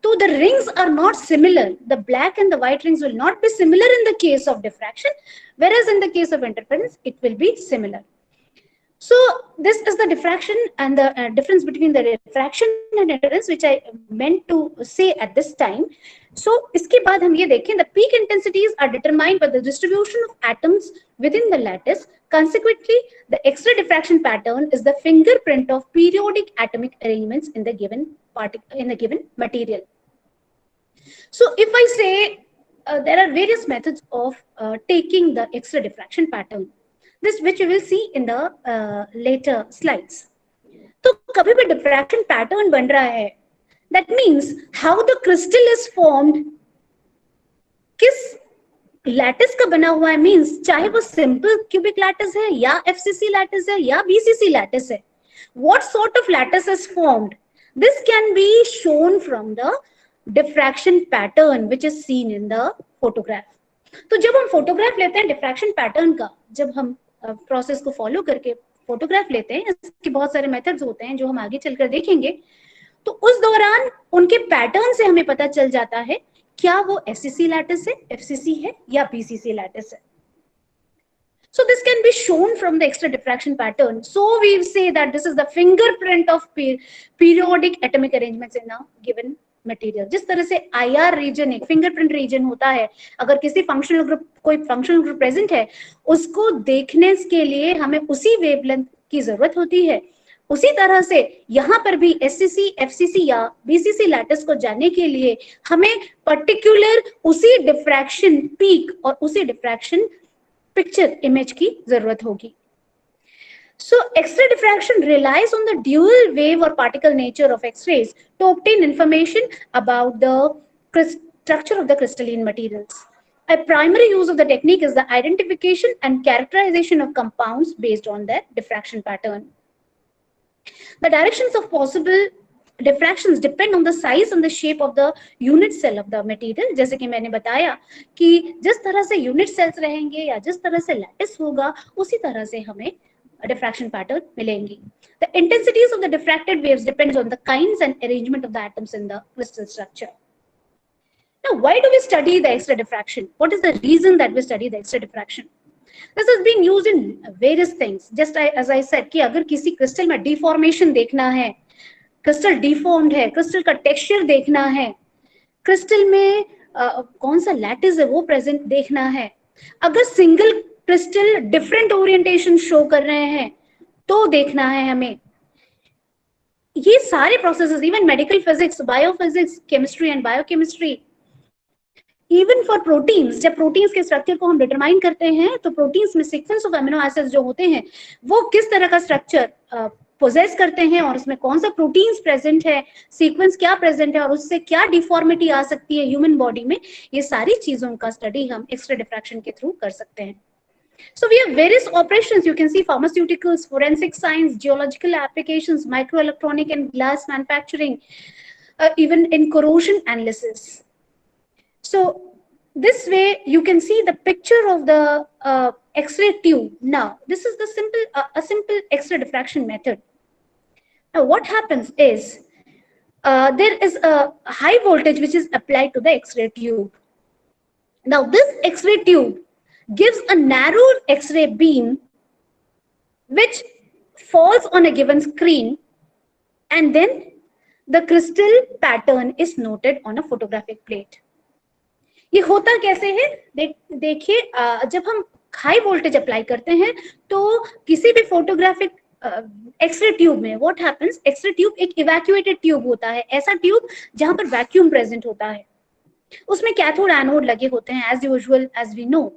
So the rings are not similar. The black and the white rings will not be similar in the case of diffraction, whereas in the case of interference, it will be similar. So this is the diffraction and the difference between the refraction and interference, which I meant to say at this time. So इसके बाद हम ये देखें, the peak intensities are determined by the distribution of atoms within the lattice. Consequently, the X-ray diffraction pattern is the fingerprint of periodic atomic arrangements in the given material. So if I say there are various methods of taking the X-ray diffraction pattern, this which we will see in the later slides. तो कभी भी diffraction pattern बन रहा है, that means how the crystal is formed, किस lattice का बना हुआ है, means चाहे वो simple cubic lattice है या FCC lattice है या BCC lattice है, what sort of lattice is formed, this can be shown from the diffraction pattern which is seen in the photograph. तो जब हम photograph लेते हैं diffraction pattern का, जब हम प्रोसेस को फॉलो करके फोटोग्राफ लेते हैं, इसके बहुत सारे मेथड्स होते हैं जो हम आगे चलकर देखेंगे, तो उस दौरान उनके पैटर्न से हमें पता चल जाता है क्या वो एससीसी लैटिस है, एफसीसी है या बीसीसी लैटिस है. So this can be shown from the X-ray diffraction pattern. So we say that this is the fingerprint of periodic atomic arrangements in a given material. जिस तरह से IR reason एक fingerprint region होता है, अगर किसी functional group कोई functional group present है, उसको देखने के लिए हमें उसी वेवलेंथ की जरूरत होती है. उसी तरह से यहाँ पर भी एससीसी, एफसीसी या बीसीसी लैटिस को जानने के लिए हमें पर्टिकुलर उसी डिफ्रैक्शन पीक और उसी डिफ्रैक्शन पिक्चर इमेज की जरूरत होगी. So X-ray diffraction relies on the dual wave or particle nature of X-rays to obtain information about the structure of the crystalline materials. A primary use of the technique is the identification and characterization of compounds based on their diffraction pattern. The directions of possible diffractions depend on the size and the shape of the unit cell of the material. जैसे कि मैंने बताया कि जिस तरह से unit cells रहेंगे या जिस तरह से lattice होगा, उसी तरह से हमें diffraction pattern मिलेंगी. The intensities of the diffracted waves depends on the kinds and arrangement of the atoms in the crystal structure. Now, why do we study the X-ray diffraction? What is the reason that we study the X-ray diffraction? This is being used in various things. Just as I said कि अगर किसी crystal में deformation देखना है, crystal deformed है, crystal का texture देखना है, crystal में कौन सा lattice है वो present देखना है, अगर single crystal different orientation show कर रहे हैं तो देखना है हमें. ये सारे processes, even medical physics, biophysics, chemistry and biochemistry, even for proteins, जब प्रोटीन्स के स्ट्रक्चर को हम डिटरमाइन करते हैं तो प्रोटीन्स में सीक्वेंस ऑफ अमीनो एसिड्स जो होते हैं वो किस तरह का स्ट्रक्चर पोजेस करते हैं और उसमें कौन सा प्रोटीन्स प्रेजेंट है, सीक्वेंस क्या प्रेजेंट है और उससे क्या डिफॉर्मिटी आ सकती है ह्यूमन बॉडी में, ये सारी चीजों का स्टडी हम एक्स-रे डिफ्रैक्शन के थ्रू कर सकते हैं. So we have various operations. You can see pharmaceuticals, forensic science, geological applications, microelectronic and glass manufacturing, even in corrosion analysis. So this way you can see the picture of the X-ray tube. Now this is the simple X-ray diffraction method. Now what happens is there is a high voltage which is applied to the X-ray tube. Now this X-ray tube gives a narrow X-ray beam which falls on a given screen, and then the crystal pattern is noted on a photographic plate. ये होता कैसे है? देखिए, जब हम high voltage apply करते हैं तो किसी भी फोटोग्राफिक एक्सरे ट्यूब में व्हाट हैपेंस, एक्सरे ट्यूब एक इवैक्यूएटेड ट्यूब होता है, ऐसा ट्यूब जहां पर वैक्यूम प्रेजेंट होता है, उसमें कैथोड एनोड लगे होते हैं as usual as we know.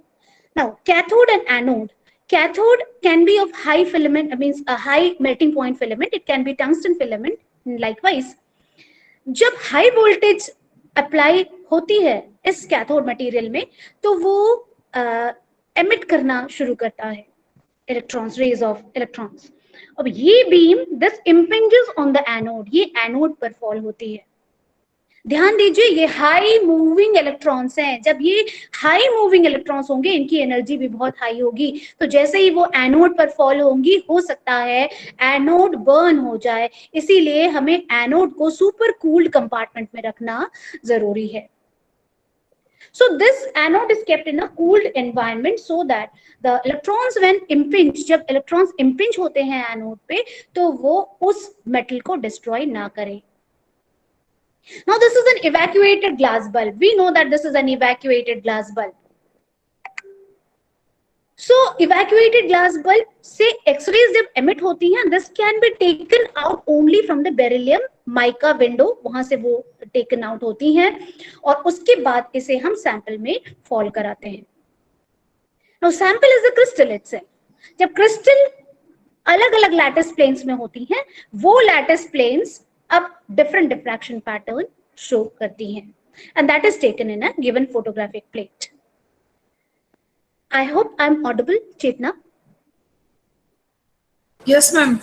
Now, cathode and anode. Cathode can be of high filament, means a high melting point filament. It can be tungsten filament. Likewise, जब high voltage apply होती है इस cathode material में, तो वो emit करना शुरू करता है electrons, rays of electrons. अब ये beam this impinges on the anode, ये एनोड पर फॉल होती है। ध्यान दीजिए ये हाई मूविंग इलेक्ट्रॉन्स हैं, जब ये हाई मूविंग इलेक्ट्रॉन्स होंगे इनकी एनर्जी भी बहुत हाई होगी, तो जैसे ही वो एनोड पर फॉल होंगी हो सकता है एनोड बर्न हो जाए, इसीलिए हमें एनोड को सुपर कूल्ड कंपार्टमेंट में रखना जरूरी है। So this anode is kept in a cooled environment so that the electrons when impinge, जब electrons impinge होते हैं एनोड पे तो वो उस मेटल को डिस्ट्रॉय ना करें। Now this is an evacuated glass bulb. We know that this is an evacuated glass bulb. So evacuated glass bulb से X-rays जब emit होती हैं, this can be taken out only from the beryllium mica window, वहां से वो taken out होती हैं और उसके बाद इसे हम sample में fall कराते हैं। Now sample is the crystal itself. जब crystal अलग-अलग lattice planes में होती हैं, वो lattice planes अब different diffraction pattern show करती हैं, and that is taken in a given photographic plate. I hope I'm audible, Chetna. Yes, ma'am.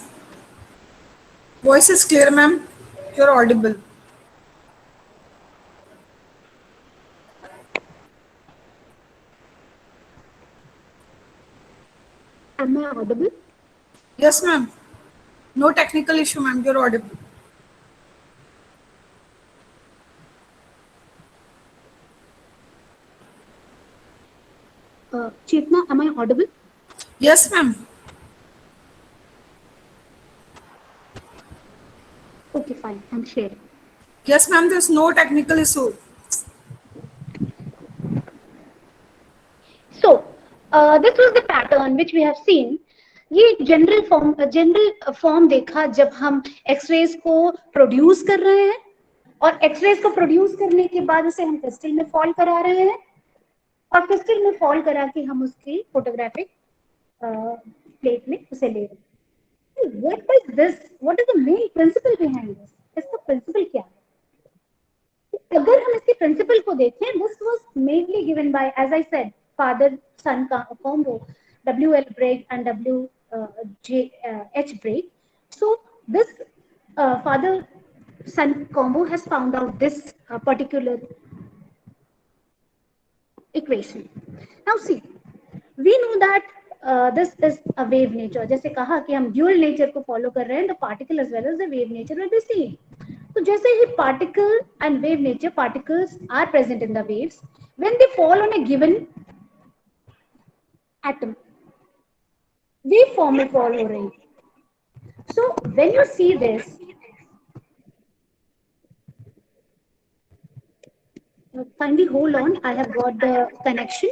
Voice is clear, ma'am. You're audible. Am I audible? Yes, ma'am. No technical issue, ma'am. You're audible. Chetna, am I audible? Yes, ma'am. Okay, fine. I'm sharing. Yes, ma'am. There's no technical issue. So, this was the pattern which we have seen. ये general form देखा जब हम X-rays को produce कर रहे हैं और X-rays को produce करने के बाद उसे हम crystal में fall करा रहे हैं और क्रिस्टल में फॉल करा के हम उसकी फोटोग्राफिक प्लेट में उसे ले रहे हैं। What is this? What is the main principle behind this? इसका प्रिंसिपल क्या है? अगर हम इसके प्रिंसिपल को देखें, this was mainly given by, as I said, father-son combo, W.L. Bragg and W.H. Bragg. So this father-son combo has found out this particular equation. Now see, we know that this is a wave nature. जैसे कहा कि हम dual nature को follow कर रहे हैं, the particle as well as the wave nature will be same. तो जैसे ही particle and wave nature, particles are present in the waves when they fall on a given atom, wave form में fall हो रही है. So when you see this, kindly hold on, I have got the connection.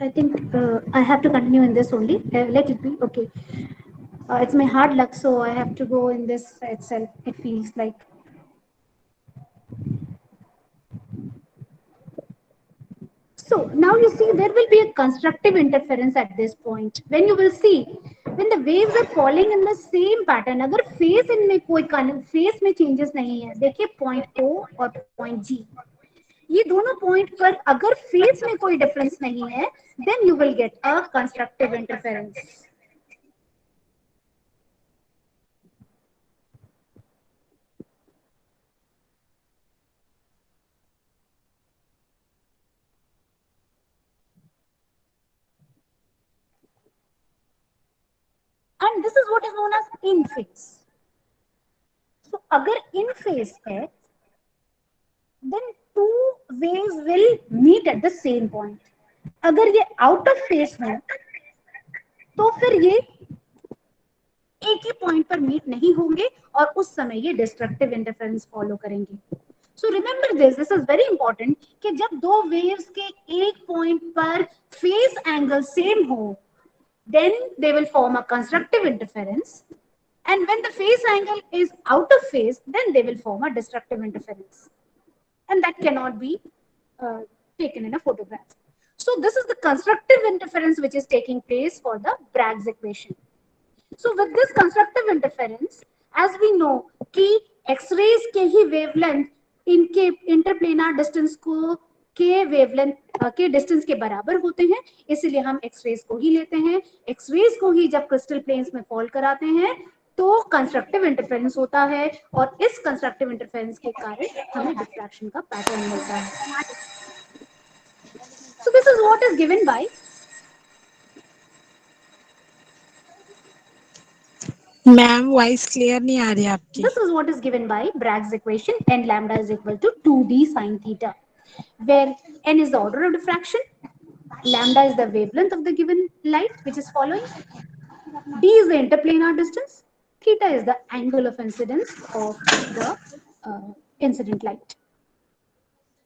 I think I have to continue in this only. Let it be. Okay. It's my hard luck, so I have to go in this itself. It feels like. So now you see there will be a constructive interference at this point. When you will see, when the waves are falling in the same pattern, अगर phase इनमें कोई phase में changes नहीं है, देखिए point O और point G. ये दोनों पॉइंट पर अगर फेज में कोई डिफरेंस नहीं है, then you will get a constructive interference. And this is what is known as in phase. So अगर in phase है, then two waves will meet at the same point. अगर ये out of phase है, तो फिर ये एक ही point पर मीट नहीं होंगे और उस समय ये डिस्ट्रक्टिव इंटरफेरेंस फॉलो करेंगे. So remember this is very important कि जब दो वेव्स के एक पॉइंट पर फेज एंगल सेम हो, then they will form a constructive interference. And when the phase angle is out of phase, then they will form a destructive interference. And that cannot be taken in a photograph. So this is the constructive interference which is taking place for the Bragg's equation. So with this constructive interference, as we know कि X-rays के ही wavelength इनके interplanar distance को के wavelength के distance के बराबर होते हैं, इसलिए हम X-rays को ही लेते हैं. X-rays को ही जब crystal planes में fall कराते हैं तो कंस्ट्रक्टिव इंटरफेरेंस होता है और इस कंस्ट्रक्टिव इंटरफेरेंस के कारण हमें डिफ्रैक्शन का पैटर्न मिलता है. So this is what is given by ma'am voice clear नहीं आ रही आपकी. This is what is given by Bragg's equation. N lambda is equal to 2d sine theta, where n is the order of diffraction, lambda is the wavelength of the given light which is following, d is the interplanar distance, theta is the angle of incidence of the incident light.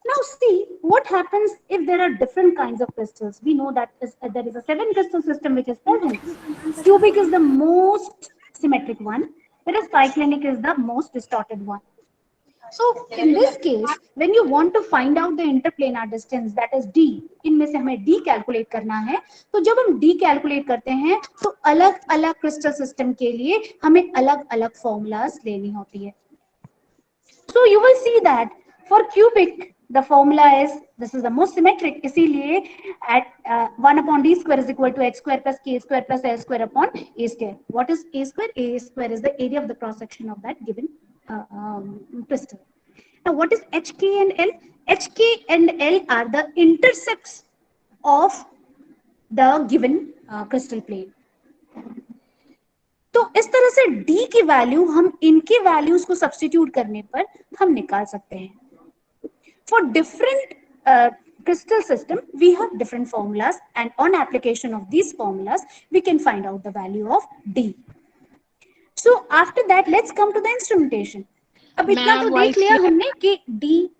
Now see what happens if there are different kinds of crystals. We know that there is a 7 crystal system which is present. Cubic is the most symmetric one, whereas triclinic is the most distorted one. So in this case, when you want to find out the interplanar distance, that is d, इनमें से हमें d calculate करना है, तो जब हम d calculate करते हैं तो अलग अलग crystal system के लिए हमें अलग अलग formulas लेनी होती है. So you will see that for cubic the formula is, this is the most symmetric, इसीलिए at 1 upon d square is equal to h square plus k square plus l square upon a square. What is a square? A square is the area of the cross section of that given crystal. Now what is hk and l? Hk and l are the intercepts of the given crystal plane. तो इस तरह से d की value हम इनके values को substitute करने पर हम निकाल सकते हैं. For different crystal system, we have different formulas, and on application of these formulas, we can find out the value of D. So after that, let's come to the instrumentation. अब इतना तो देख लिया हमने कि D,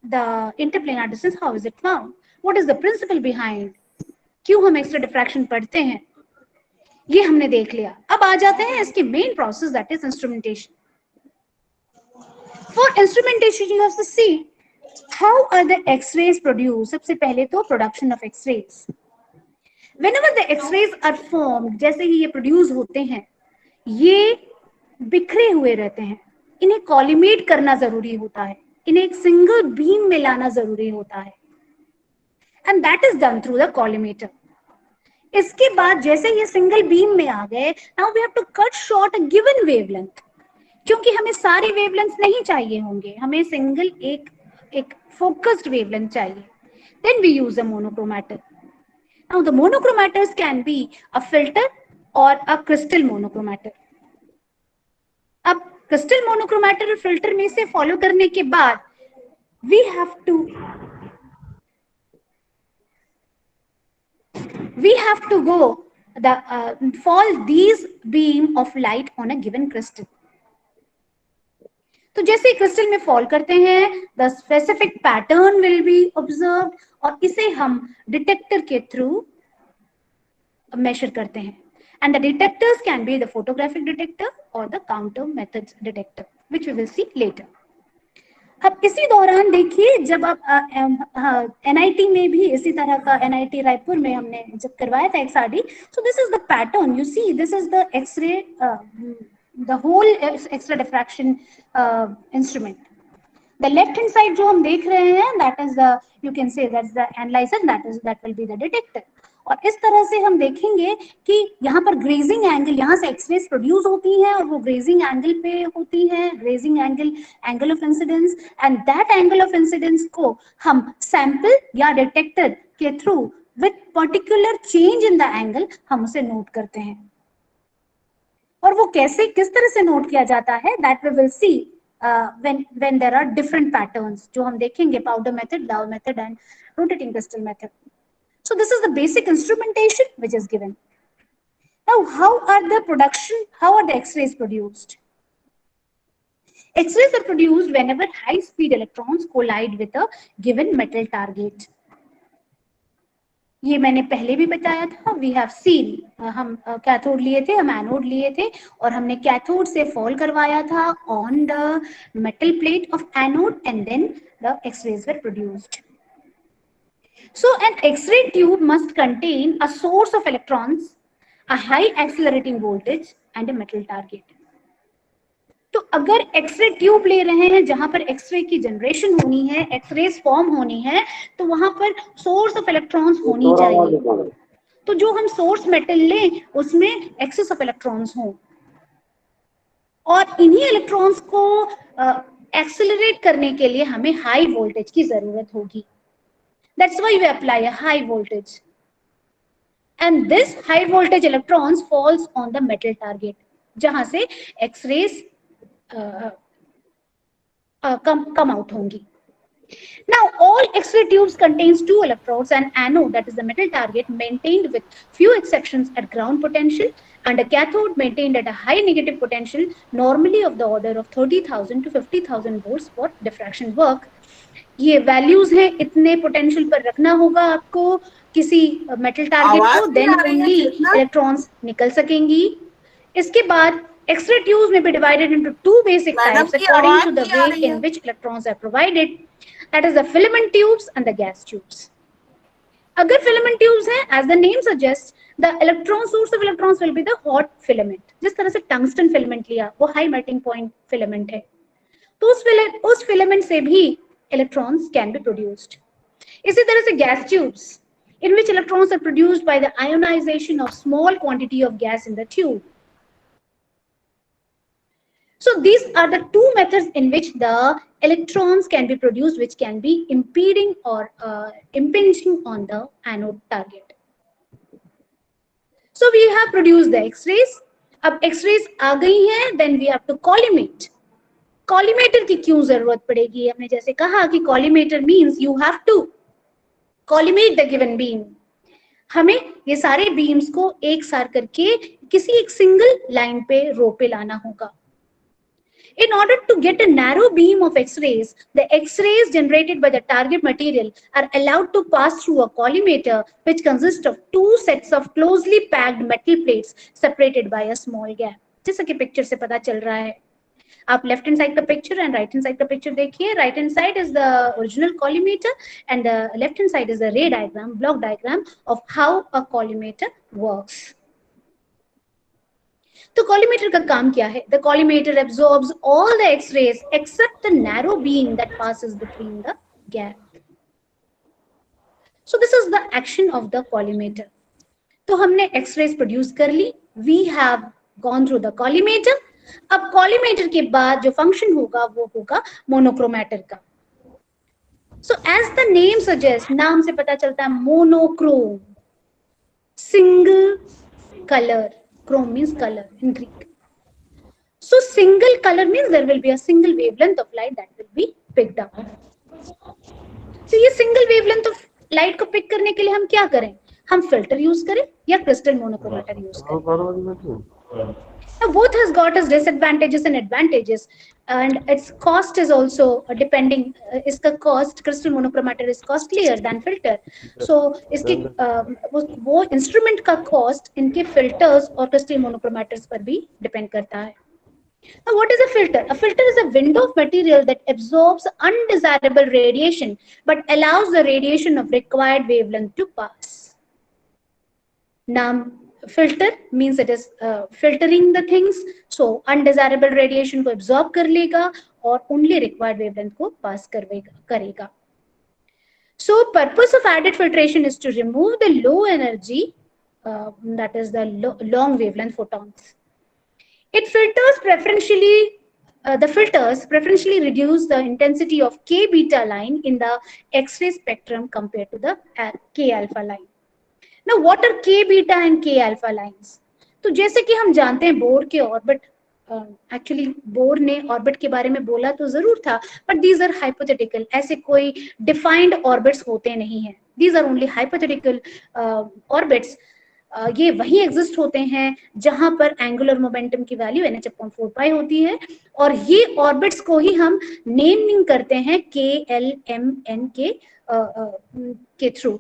the interplanar distance, how is it found? What is the principle behind? क्यों हम extra diffraction पढ़ते हैं? ये हमने देख लिया. अब आ जाते हैं इसके main process, that is instrumentation. For instrumentation, you have to see how are the X-rays produced. सबसे पहले तो production of X-rays. Whenever the X-rays are formed, जैसे ही ये produce होते हैं, ये बिखरे हुए रहते हैं. इन्हें collimate करना जरूरी होता है. इन्हें एक single beam में लाना जरूरी होता है. And that is done through the collimator. इसके बाद जैसे ये single beam में आ गए, now we have to cut short a given wavelength. क्योंकि हमें सारे वेवलेंथ नहीं चाहिए होंगे, हमें सिंगल एक फोकस्ड वेवलेंथ चाहिए. Then we use a monochromator. Now the monochromators can be a filter or a crystal monochromator. अब crystal monochromator और filter में से follow करने के बाद we have to go fall these beam of light on a given crystal. तो जैसे crystal में फॉल करते हैं, the specific pattern will be observed और इसे हम डिटेक्टर के थ्रू मेजर करते हैं. And the detectors can be the photographic detector और the counter methods detector, which we will see later. अब इसी दौरान देखिए, जब आप एनआईटी में भी इसी तरह का, एनआईटी रायपुर में हमने जब करवाया था XRD, so this is the pattern. You see this is the X-ray, the whole extra diffraction instrument. The left hand side जो हम देख रहे हैं, that is the, you can say that's the analyzer, that will be the detector. और इस तरह से हम देखेंगे कि यहाँ पर ग्रेजिंग एंगल, यहाँ से एक्सरेज प्रोड्यूस होती हैं और वो ग्रेजिंग एंगल पे होती है, grazing angle of incidence, and that angle of incidence को हम सैंपल या डिटेक्टर के through with particular change in the angle हम उसे नोट करते हैं. और वो कैसे, किस तरह से नोट किया जाता है, that we will see when there are different patterns, जो हम देखेंगे, powder method, Laue method and rotating crystal method. So this is the basic instrumentation which is given. Now how are the X-rays produced? X-rays are produced whenever high-speed electrons collide with a given metal target. ये मैंने पहले भी बताया था, we have seen, हम cathode लिए थे, हम एनोड लिए थे और हमने कैथोड से फॉल करवाया था on the metal plate of anode and then the X-rays were produced. So an X-ray tube must contain a source of electrons, a high accelerating voltage and a metal target. तो अगर x ray tube ले रहे हैं जहां पर x ray की generation होनी है, एक्सरेज फॉर्म होनी है, तो वहां पर सोर्स ऑफ इलेक्ट्रॉन्स होनी चाहिए. तो जो हम सोर्स मेटल लें उसमें एक्सेस ऑफ इलेक्ट्रॉन्स हो और इन्हीं इलेक्ट्रॉन्स को एक्सेलरेट करने के लिए हमें हाई वोल्टेज की जरूरत होगी. That's why we apply a high voltage. And this high voltage electrons falls on the metal target, जहां से X-rays come out होंगी. Now, all X-ray tubes contains two electrodes and anode, that is the metal target, maintained with few exceptions at ground potential, and a cathode maintained at a high negative potential, normally of the order of 30,000 to 50,000 volts for diffraction work. ये values हैं, इतने potential पर रखना होगा आपको किसी metal target को, then only electrons निकल सकेंगी. इसके बाद एक्सरे ट्यूब्स में be divided into two basic types according to the way in which electrons are provided, that is the filament tubes and the gas tubes. अगर filament tubes हैं, as the name suggest, the electron source of electrons will be the hot filament. जिस तरह से tungsten filament लिया, वो high melting point filament है, तो उस फिलामेंट से भी electrons can be produced. इसी तरह से gas tubes, in which electrons are produced by the ionization of small quantity of gas in the tube. So these are the two methods in which the electrons can be produced, which can be impeding or impinging on the anode target. So we have produced the X-rays. अब X-rays आ गई हैं, then we have to collimate. Collimator की क्यों जरूरत पड़ेगी? हमने जैसे कहा कि collimator means you have to collimate the given beam. हमें ये सारे बीम्स को एक साथ करके किसी एक सिंगल लाइन पे रो पे लाना होगा. In order to get a narrow beam of X-rays, the X-rays generated by the target material are allowed to pass through a collimator, which consists of two sets of closely packed metal plates separated by a small gap. जैसा कि picture से पता चल रहा है. आप left hand side का picture and right hand side का पिक्चर देखिए. Right hand side is the original collimator and the left hand side is the ray diagram, block diagram of how a collimator works. तो collimator का काम क्या है? The collimator absorbs all the X-rays except the narrow beam that passes between the gap. So this is the action of the collimator. तो हमने X-rays produce कर ली, we have gone through the collimator. अब collimator के बाद जो function होगा वो होगा मोनोक्रोमेटर का. So as the name suggest, नाम से पता चलता है monochrome, single colour. Chrome means colour in Greek. So single colour means there will be a single wavelength of light that will be picked up. तो ये single wavelength of light को pick करने के लिए हम क्या करें? हम फिल्टर यूज करें या क्रिस्टल मोनोक्रोमेटर यूज करें? Now, both has got its disadvantages and advantages, and its cost is also depending. इसका cost, crystal monochromator is costlier than filter. So इसके वो instrument का cost इनके filters और crystal monochromators पर भी depend करता है. Now, what is a filter? A filter is a window of material that absorbs undesirable radiation but allows the radiation of required wavelength to pass. Naam filter means it is filtering the things, so undesirable radiation को absorb कर लेगा और only required wavelength को pass करेगा. So purpose of added filtration is to remove the low energy, that is the long wavelength photons. It filters preferentially, the filters preferentially reduce the intensity of K beta line in the X-ray spectrum compared to the K alpha line. Now, what are K beta and K alpha lines? तो जैसे कि हम जानते हैं bore के orbit, actually bore ने orbit के बारे में बोला तो जरूर था, बट दीज आर हाइपोथेटिकल. ऐसे कोई डिफाइंड ऑर्बिट्स होते नहीं हैं. These are only hypothetical orbits. ये वही एग्जिस्ट होते हैं जहां पर एंगुलर मोमेंटम की वैल्यू NH/4 पाई होती है, और ये ऑर्बिट्स को ही हम नेमिंग करते हैं KLMN के through.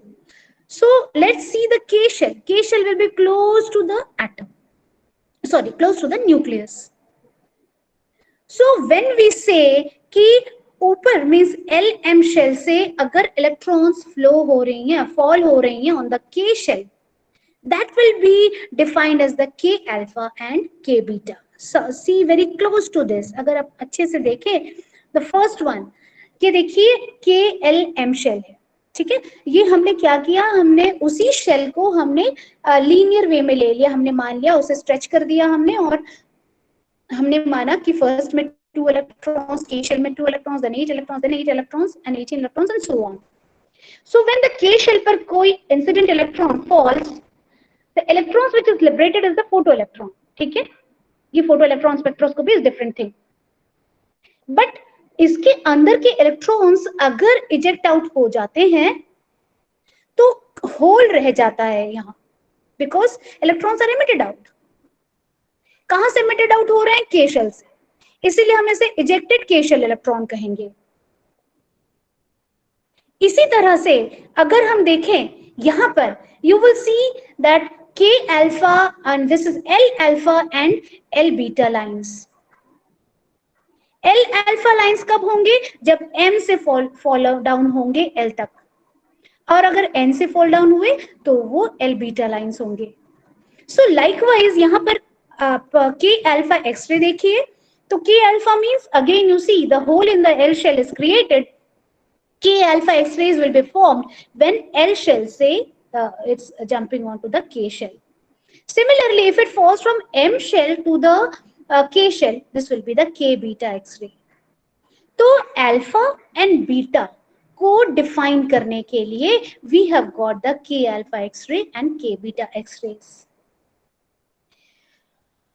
So let's see the K shell. K shell will be close to the atom. Sorry, close to the nucleus. So when we say कि ऊपर means LM shell से अगर electrons flow हो रही हैं, fall हो रही हैं on the K shell, that will be defined as the K alpha and K beta. So see very close to this. अगर आप अच्छे से देखें, the first one, कि देखिए KLM shell है, ठीक है. ये हमने क्या किया, हमने उसी शेल को हमने लीनियर वे में ले लिया, हमने मान लिया, उसे स्ट्रेच कर दिया हमने, और हमने माना कि फर्स्ट में 2 electrons, K shell में 2 electrons, then 8 electrons, then 8 electrons and 18 electrons and so on. So when the K shell पर कोई incident electron falls, the electrons which is liberated is the photoelectron. ठीक है, ये photoelectron spectroscopy is different thing. But इसके अंदर के electrons अगर eject out हो जाते हैं तो होल रह जाता है यहाँ, because electrons are emitted out. कहां से इमिटेड आउट हो रहे हैं? के शेल से, इसीलिए हम इसे इजेक्टेड के शेल इलेक्ट्रॉन कहेंगे. इसी तरह से अगर हम देखें यहां पर, यू विल सी दैट के alpha and this is L alpha and L beta lines. L alpha lines कब होंगे? जब एम से फॉल डाउन होंगे एल तक, और अगर एन से फॉल डाउन हुए तो वो एल बीटा लाइंस होंगे. सो लाइकवाइज यहाँ पर आप के अल्फा एक्सरे देखिए, तो K alpha means again you see the hole in the L shell is created. K alpha X-rays will be formed when L shell से it's jumping onto the K shell. Similarly, if it falls from M shell to the K shell, this will be the K beta X-ray. तो alpha and beta को define करने के लिए we have got the K alpha X-ray and K beta X-rays.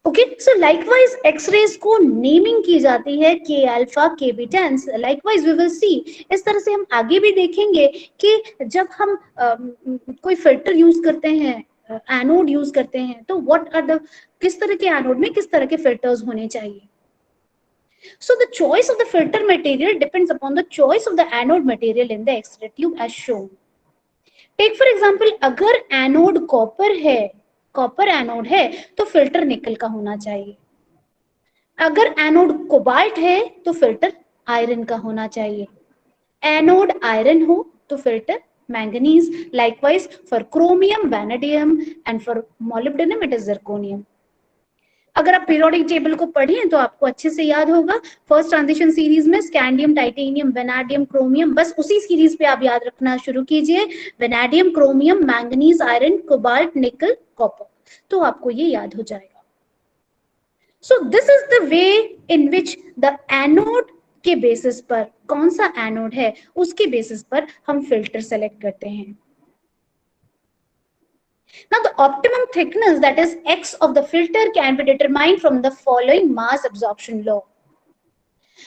Okay, so likewise X-rays को naming की जाती है K alpha, K beta, and likewise we will see. इस तरह से हम आगे भी देखेंगे कि जब हम कोई फिल्टर यूज करते हैं, एनोड यूज करते हैं, तो व्हाट आर द, किस तरह के एनोड में किस तरह के फिल्टर्स होने चाहिए. So the choice of the filter material depends upon the choice of the anode material in the X-ray tube as shown. Take for example, अगर एनोड कॉपर है, कॉपर एनोड है, तो फिल्टर निकल का होना चाहिए. अगर एनोड कोबाल्ट है तो फिल्टर आयरन का होना चाहिए. एनोड आयरन हो तो filter manganese. Likewise for chromium, vanadium, and for molybdenum it is zirconium. अगर आप पीरियोडिक टेबल को पढ़ें तो आपको अच्छे से याद होगा, फर्स्ट ट्रांजिशन सीरीज में स्कैंडियम, टाइटेनियम, वैनेडियम, क्रोमियम, बस उसी सीरीज पे आप याद रखना शुरू कीजिए. Vanadium, chromium, manganese, iron, cobalt, निकल, कॉपर, तो आपको ये याद हो जाएगा. सो this is the way in which the anode के बेसिस पर, कौन सा एनोड है उसके बेसिस पर हम फिल्टर सेलेक्ट करते हैं. Now the optimum thickness, that is X of the filter, can be determined from the following mass absorption law.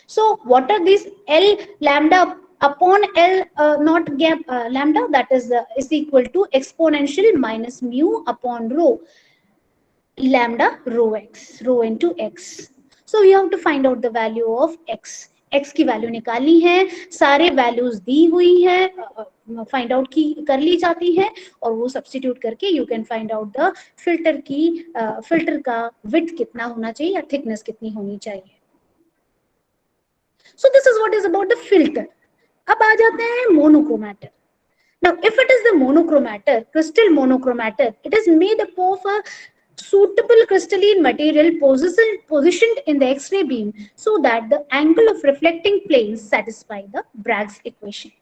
So what are these? L lambda upon L not gap lambda, that is equal to exponential minus mu upon rho lambda rho x, rho into x. So you have to find out the value of X. X की value निकालनी है, सारे values दी हुई है, find out की कर ली जाती है, और वो सब्स्टिट्यूट करके you can find out the filter की, फिल्टर का विड्थ कितना होना चाहिए या थिकनेस कितनी होनी चाहिए. So this is what is about the filter. अब आ जाते हैं monochromator. Now if it is the monochromator, crystal monochromator, it is made up of a suitable crystalline material positioned in the X-ray beam so that the angle of reflecting planes satisfy the Bragg's equation.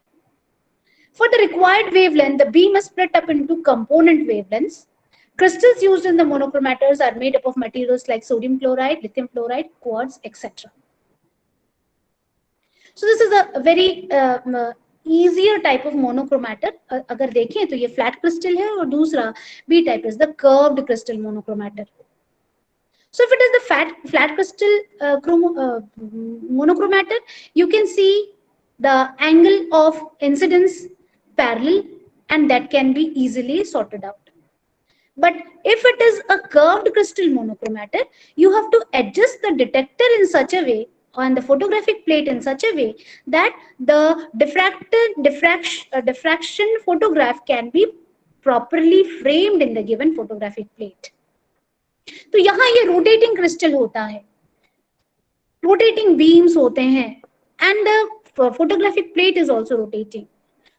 For the required wavelength, the beam is split up into component wavelengths. Crystals used in the monochromators are made up of materials like sodium chloride, lithium fluoride, quartz, etc. So this is a very easier type of monochromator. अगर देखें तो ये flat crystal है, और दूसरा B type is the curved crystal monochromator. So if it is the flat crystal monochromator, you can see the angle of incidence parallel, and that can be easily sorted out. But if it is a curved crystal monochromator, you have to adjust the detector in such a way, on the photographic plate in such a way, that the diffraction photograph can be properly framed in the given photographic plate. तो यहाँ ये rotating crystal होता है, rotating beams होते हैं, and the photographic plate is also rotating.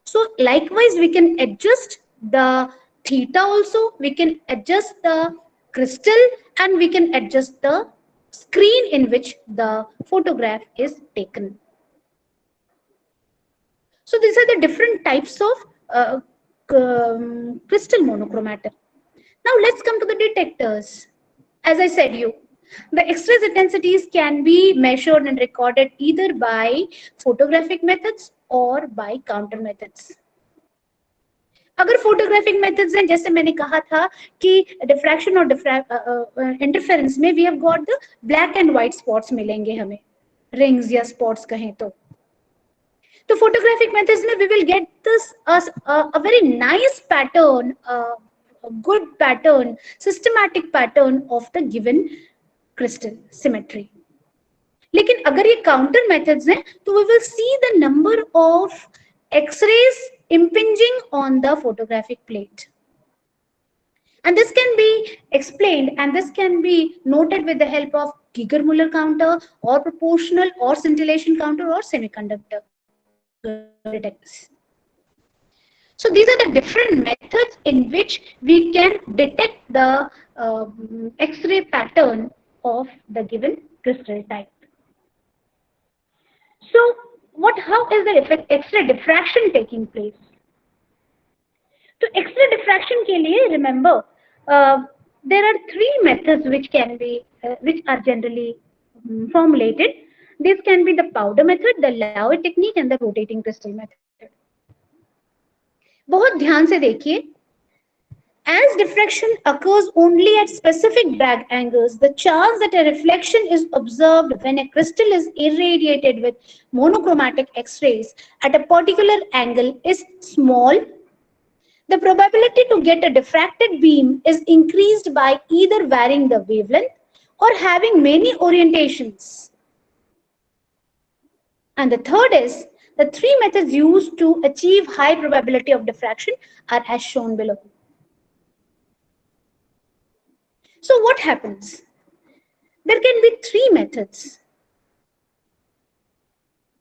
So likewise, we can adjust the theta also, we can adjust the crystal, and we can adjust the screen in which the photograph is taken. So these are the different types of crystal monochromator. Now let's come to the detectors. As I said you, the X-ray intensities can be measured and recorded either by photographic methods or by counter methods. अगर photographic methods हैं, जैसे मैंने कहा था कि diffraction और interference में we have got the black and white spots मिलेंगे हमें, rings या spots कहें तो photographic methods में we will get this a very nice pattern, a good pattern, systematic pattern of the given crystal symmetry. लेकिन अगर ये counter methods हैं तो we will see the number of X-rays impinging on the photographic plate. And this can be explained and this can be noted with the help of Giger-Muller counter or proportional or scintillation counter or semiconductor detectors. So these are the different methods in which we can detect the X-ray pattern of the given crystal type. So how is the X-ray diffraction taking place? So X-ray diffraction के लिए remember there are three methods which can be which are generally formulated. This can be the powder method, the Laue technique, and the rotating crystal method. बहुत ध्यान से देखिए. As diffraction occurs only at specific drag angles, the chance that a reflection is observed when a crystal is irradiated with monochromatic X-rays at a particular angle is small. The probability to get a diffracted beam is increased by either varying the wavelength or having many orientations. And the third is, the three methods used to achieve high probability of diffraction are as shown below. So what happens? There can be three methods.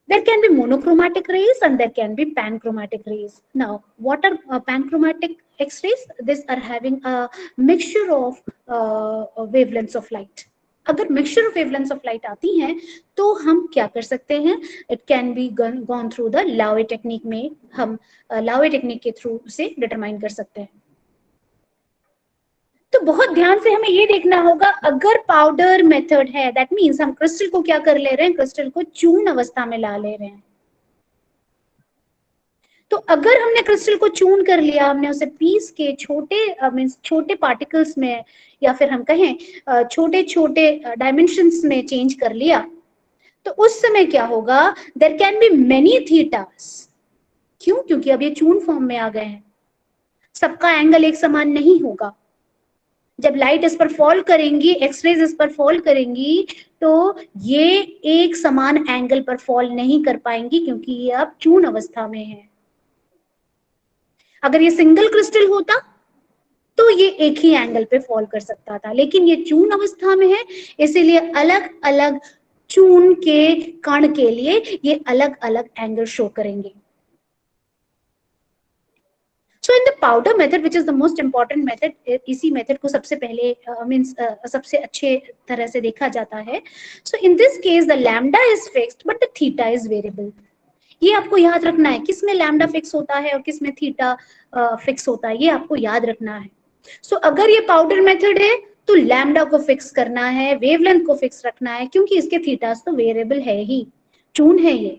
There can be monochromatic rays and there can be panchromatic rays. Now, what are panchromatic X-rays? These are having a mixture of wavelengths of light. अगर mixture of wavelengths of light आती हैं, तो हम क्या कर सकते हैं? It can be gone through the Laue technique में हम Laue technique के through से determine कर सकते हैं. तो बहुत ध्यान से हमें ये देखना होगा, अगर पाउडर मेथड है, दैट मीन्स हम क्रिस्टल को क्या कर ले रहे हैं? क्रिस्टल को चूर्ण अवस्था में ला ले रहे हैं. तो अगर हमने क्रिस्टल को चूर्ण कर लिया, हमने उसे पीस के छोटे पार्टिकल्स में या फिर हम कहें छोटे छोटे डायमेंशंस में चेंज कर लिया, तो उस समय क्या होगा? There can be many thetas. क्यों? क्योंकि अब ये चूर्ण फॉर्म में आ गए हैं. सबका एंगल एक समान नहीं होगा. जब लाइट इस पर फॉल करेंगी, एक्सरेज इस पर फॉल करेंगी, तो ये एक समान एंगल पर फॉल नहीं कर पाएंगी क्योंकि ये अब चूर्ण अवस्था में है. अगर ये सिंगल क्रिस्टल होता तो ये एक ही एंगल पे फॉल कर सकता था, लेकिन ये चूर्ण अवस्था में है, इसीलिए अलग अलग चूर्ण के कण के लिए ये अलग अलग एंगल शो करेंगे. So in the powder method, which is the most important method, इसी method को सबसे पहले सबसे अच्छे तरह से देखा जाता है. So in this case, the lambda is fixed, but the theta is variable. ये आपको याद रखना है, किस में lambda fix होता है और किस में theta fix होता है, ये आपको याद रखना है. So अगर ये powder method है, तो lambda को fix करना है, wavelength को fix रखना है, क्योंकि इसके thetas तो variable है ही, चूर्ण है ये,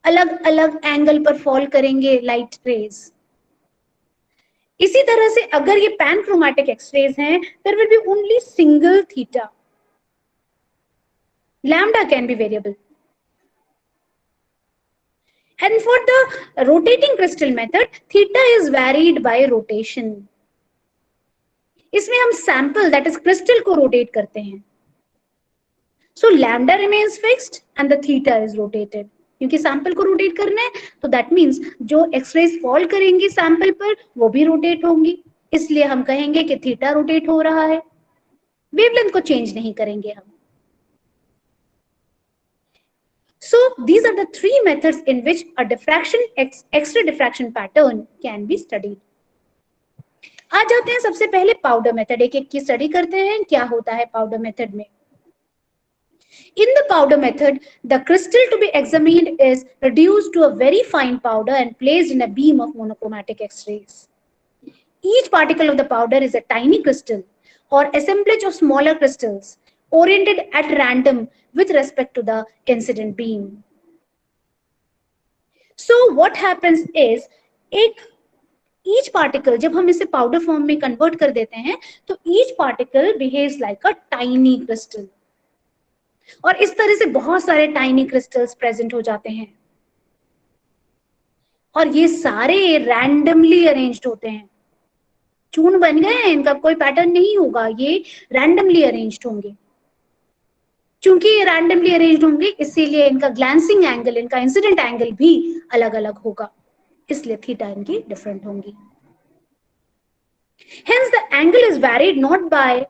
अलग अलग एंगल पर फॉल करेंगे लाइट रेज. इसी तरह से अगर ये पैनक्रोमैटिक एक्सरेज हैं, there will be only single theta. Lambda can be variable. And for the rotating crystal method, theta is varied by rotation. इसमें हम sample, that is crystal को rotate करते हैं. So lambda remains fixed and the theta is rotated. क्योंकि sample को rotate करना है, तो दैट मीन्स जो एक्सरेज फॉल करेंगी सैंपल पर वो भी रोटेट होंगी, इसलिए हम कहेंगे कि थीटा रोटेट हो रहा है, वेवलेंथ को चेंज नहीं करेंगे हम। So these are the three methods in which a diffraction, X-ray diffraction pattern can be studied. आ जाते हैं सबसे पहले पाउडर मेथड, एक एक की स्टडी करते हैं क्या होता है पाउडर मेथड में। In the powder method, the crystal to be examined is reduced to a very fine powder and placed in a beam of monochromatic X-rays. Each particle of the powder is a tiny crystal or assemblage of smaller crystals oriented at random with respect to the incident beam. So what happens is, each particle, जब हम इसे powder form में convert कर देते हैं, तो each particle behaves like a tiny crystal. और इस तरह से बहुत सारे tiny crystals present हो जाते हैं, और ये सारे randomly arranged होते हैं। चून बन गए हैं, इनका कोई पैटर्न नहीं होगा, ये randomly arranged होंगे। चूंकि ये रैंडमली अरेंज्ड होंगे, इसीलिए इनका ग्लैंसिंग एंगल, इनका इंसिडेंट एंगल भी अलग अलग होगा, इसलिए थीटा इनकी डिफरेंट होंगी। Hence the angle is varied not by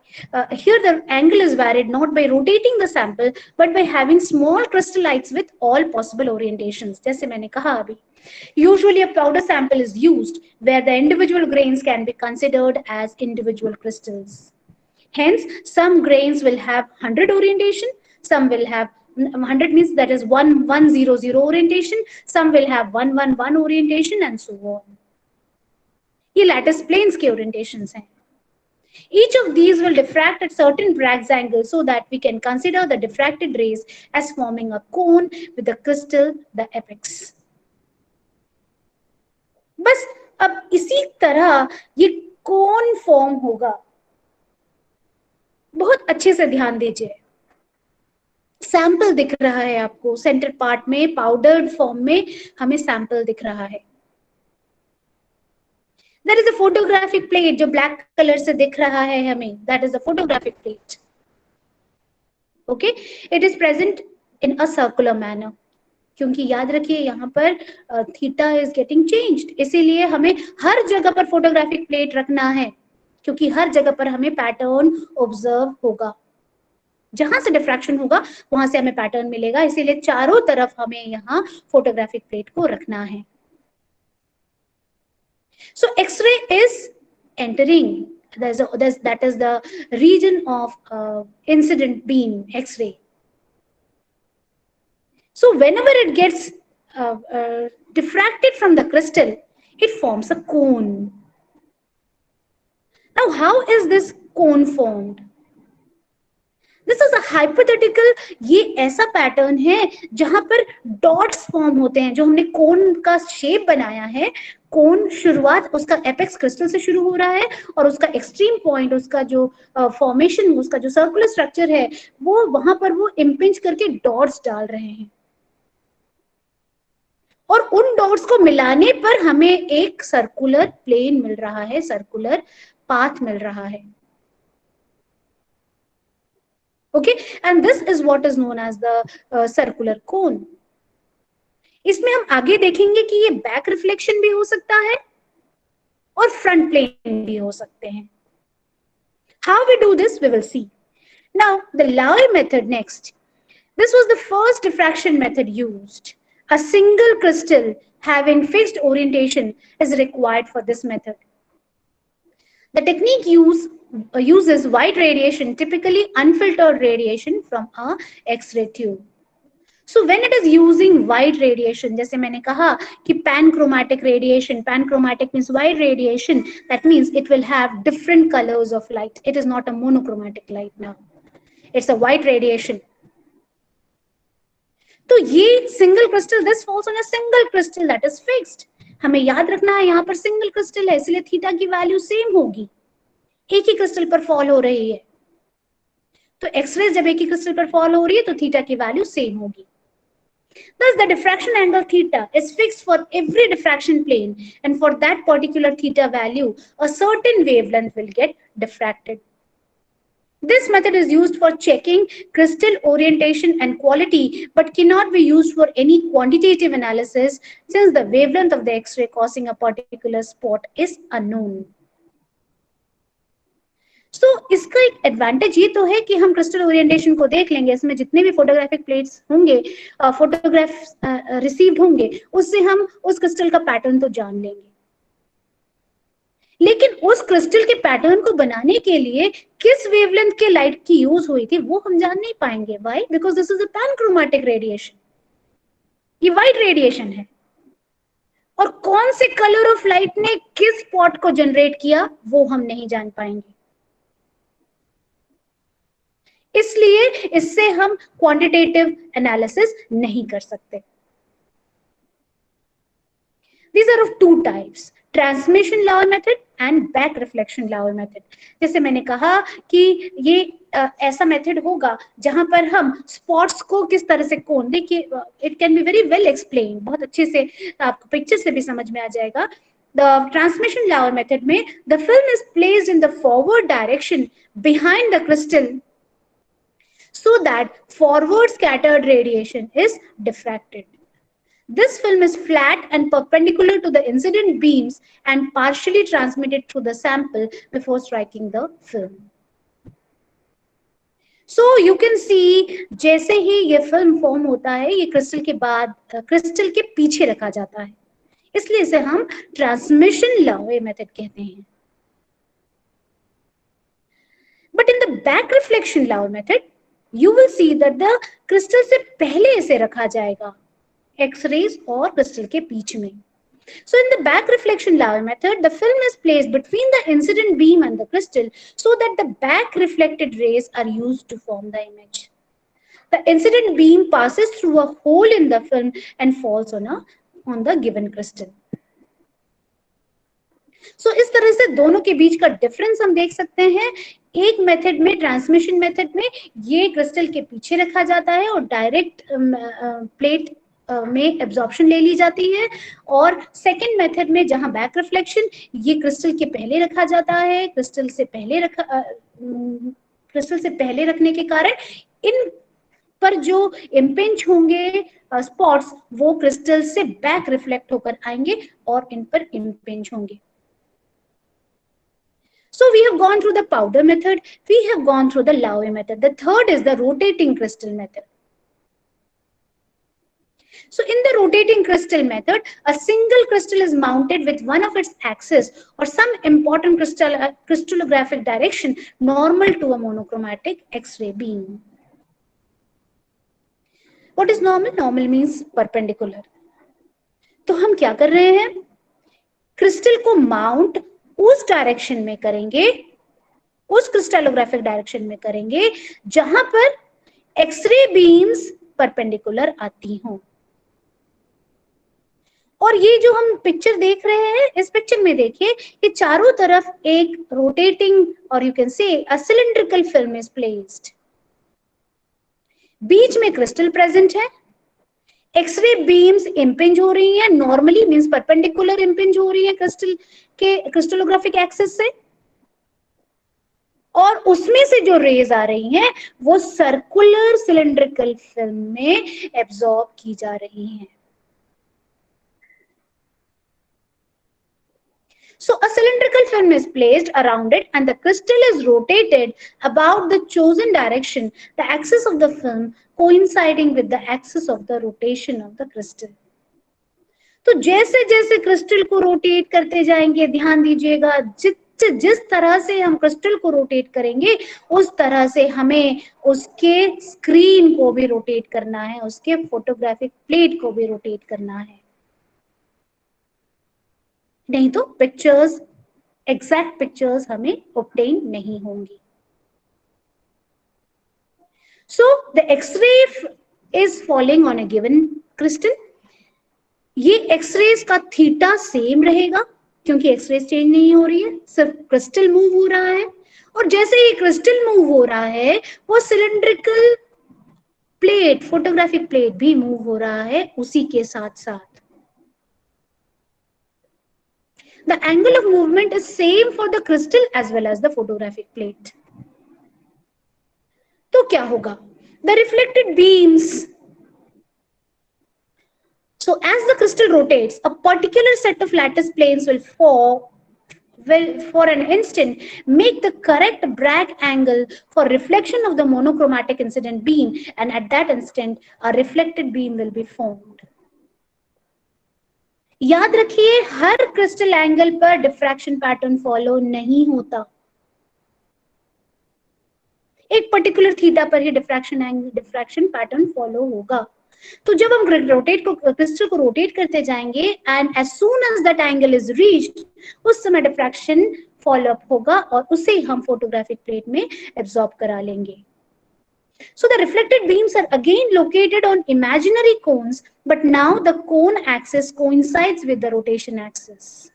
here the angle is varied not by rotating the sample but by having small crystallites with all possible orientations. जैसे मैंने कहा अभी, usually a powder sample is used where the individual grains can be considered as individual crystals. Hence some grains will have 100 orientation, some will have 100 means that is 1100 orientation, some will have 111 orientation and so on. ये lattice planes के orientations हैं. Each of these will diffract at certain Bragg's angle so that we can consider the diffracted rays as forming a cone with the crystal, the apex. बस अब इसी तरह ये cone form होगा. बहुत अच्छे से ध्यान दीजिए. सैंपल दिख रहा है आपको सेंटर पार्ट में, पाउडर्ड फॉर्म में हमें सैंपल दिख रहा है. That is a photographic plate जो ब्लैक कलर से दिख रहा है हमें. That is a photographic plate. Okay, it is present in a circular manner. क्योंकि याद रखिए यहाँ पर थीटा is getting changed, इसीलिए हमें हर जगह पर फोटोग्राफिक प्लेट रखना है, क्योंकि हर जगह पर हमें पैटर्न ऑब्जर्व होगा. जहां से डिफ्रैक्शन होगा वहां से हमें पैटर्न मिलेगा, इसीलिए चारों तरफ हमें यहाँ फोटोग्राफिक प्लेट को रखना है. So X-ray is entering. That is the region of incident beam, X-ray. So whenever it gets diffracted from the crystal, it forms a cone. Now, how is this cone formed? This is a hypothetical. ये ऐसा pattern है जहां पर dots form होते हैं. जो हमने कोन का शेप बनाया है, कोन शुरुआत उसका एपेक्स क्रिस्टल से शुरू हो रहा है और उसका एक्सट्रीम पॉइंट, उसका जो फॉर्मेशन, उसका जो सर्कुलर स्ट्रक्चर है, वो वहां पर वो इम्पिंच करके डॉट्स डाल रहे हैं. और उन डॉट्स को मिलाने पर हमें एक सर्कुलर प्लेन मिल रहा है, सर्कुलर पाथ मिल रहा है. Okay, and this is what is known as the circular cone. इसमें हम आगे देखेंगे कि ये बैक रिफ्लेक्शन भी हो सकता है और फ्रंट प्लेन भी हो सकते हैं. How we do this, we will see. Now, the Laue method next. This was the first diffraction method used. A single crystal having fixed orientation is required for this method. The technique uses wide radiation, typically unfiltered radiation from a X-ray tube. So when it is using wide radiation, जैसे मैंने कहा कि panchromatic radiation, panchromatic means wide radiation, that means it will have different colors of light. It is not a monochromatic light now. It's a wide radiation. तो ये single crystal, this falls on a single crystal that is fixed. हमें याद रखना है यहाँ पर single crystal है, इसलिए थीटा की वैल्यू सेम होगी. एक ही क्रिस्टल पर फॉल हो रही है, तो एक्सरे जब एक ही क्रिस्टल पर फॉल हो रही है तो थीटा की वैल्यू सेम होगी. Thus the diffraction angle theta is fixed for every diffraction plane, and for that particular theta value a certain wavelength will get diffracted. This method is used for checking crystal orientation and quality, but cannot be used for any quantitative analysis since the wavelength of the X-ray causing a particular spot is unknown. So इसका एक advantage ये तो है कि हम crystal orientation को देख लेंगे, इसमें जितने भी फोटोग्राफिक प्लेट्स होंगे, फोटोग्राफ रिसीव्ड होंगे, उससे हम उस क्रिस्टल का पैटर्न तो जान लेंगे। लेकिन उस क्रिस्टल के पैटर्न को बनाने के लिए किस वेवलेंथ के लाइट की यूज हुई थी वो हम जान नहीं पाएंगे। Why? Because this is a panchromatic radiation, ये वाइट रेडिएशन है, और कौन से कलर ऑफ लाइट ने किस स्पॉट को जनरेट किया वो हम नहीं जान पाएंगे। इसलिए इससे हम क्वांटिटेटिव एनालिसिस नहीं कर सकते। These are of two types, transmission Laue method and back reflection Laue method. जैसे मैंने कहा कि ये ऐसा मेथड होगा जहां पर हम स्पॉट्स को किस तरह से कौन, देखिए it can be very well explain, बहुत अच्छे से आपको पिक्चर से भी समझ में आ जाएगा। The transmission Laue method में the film is placed in the forward direction behind the crystal so that forward scattered radiation is diffracted. This film is flat and perpendicular to the incident beams and partially transmitted through the sample before striking the film. So you can see जैसे ही ये film form होता है, ये crystal के बाद crystal के पीछे रखा जाता है, इसलिए इसे हम ट्रांसमिशन लावे मेथड कहते हैं। But in the back reflection Laue method, you will see that the crystal से पहले इसे रखा जाएगा X-rays और क्रिस्टल के बीच में। So in the back reflection Laue method, the film is placed between the incident beam and the crystal so that the back reflected rays are used to form the image. The incident beam passes through a hole in the film and falls on the given crystal. So इस तरह से दोनों के बीच का difference हम देख सकते हैं। एक मेथड में, ट्रांसमिशन मेथड में, ये क्रिस्टल के पीछे रखा जाता है और डायरेक्ट प्लेट में एब्जॉर्प्शन ले ली जाती है, और सेकंड मेथड में जहां बैक रिफ्लेक्शन, ये क्रिस्टल के पहले रखा जाता है। क्रिस्टल से पहले रखने के कारण इन पर जो इम्पेंज होंगे स्पॉट्स वो क्रिस्टल से बैक रिफ्लेक्ट होकर आएंगे और इन पर इम्पेंज होंगे। So we have gone through the powder method, we have gone through the Laue method. The third is the rotating crystal method. So in the rotating crystal method, a single crystal is mounted with one of its axes or some important crystallographic direction normal to a monochromatic X-ray beam. What is normal? Normal means perpendicular. तो हम क्या कर रहे हैं? Crystal को mount उस direction में करेंगे, उस क्रिस्टलोग्राफिक डायरेक्शन में करेंगे जहां पर एक्सरे बीम्स परपेंडिकुलर आती हों। और ये जो हम पिक्चर देख रहे हैं, इस पिक्चर में देखिए, ये चारों तरफ एक रोटेटिंग और you can say a cylindrical film is placed. बीच में क्रिस्टल प्रेजेंट है, एक्सरे बीम्स इम्पिंज हो रही हैं, नॉर्मली मींस परपेंडिकुलर इम्पिंज हो रही है क्रिस्टल के क्रिस्टलोग्राफिक एक्सिस से, और उसमें से जो रेज आ रही हैं वो सर्कुलर सिलिंड्रिकल फिल्म में एब्जॉर्ब की जा रही हैं। So a cylindrical film is placed around it and the crystal is rotated about the chosen direction, the axis of the film coinciding with the axis of the rotation of the crystal. तो जैसे जैसे crystal को rotate करते जाएंगे, ध्यान दीजिएगा, जिस तरह से हम क्रिस्टल को रोटेट करेंगे उस तरह से हमें उसके स्क्रीन को भी रोटेट करना है, उसके फोटोग्राफिक प्लेट को भी रोटेट करना है, नहीं तो पिक्चर्स, एग्जैक्ट पिक्चर्स हमें ऑब्टेन नहीं होंगी। So the X-ray is falling on a given crystal. ये एक्सरेज का थीटा सेम रहेगा क्योंकि एक्सरेज चेंज नहीं हो रही है, सिर्फ क्रिस्टल मूव हो रहा है, और जैसे ही क्रिस्टल मूव हो रहा है वो सिलिंड्रिकल प्लेट, फोटोग्राफिक प्लेट भी मूव हो रहा है उसी के साथ साथ। The angle of movement is same for the crystal as well as the photographic plate. तो क्या होगा? The reflected beams. So as the crystal rotates, a particular set of lattice planes will for an instant make the correct Bragg angle for reflection of the monochromatic incident beam, and at that instant a reflected beam will be formed. याद रखिए, हर crystal angle पर diffraction pattern follow नहीं होता, एक particular theta पर ही diffraction pattern follow होगा। तो जब हम क्रिस्टल को रोटेट करते जाएंगे and as soon as that angle is reached, उस समय डिफ्रैक्शन फॉलो अप होगा और उसे हम फोटोग्राफिक प्लेट में एब्जॉर्ब करा लेंगे। So the reflected beams are again located on imaginary cones, but now the cone axis coincides with the rotation axis.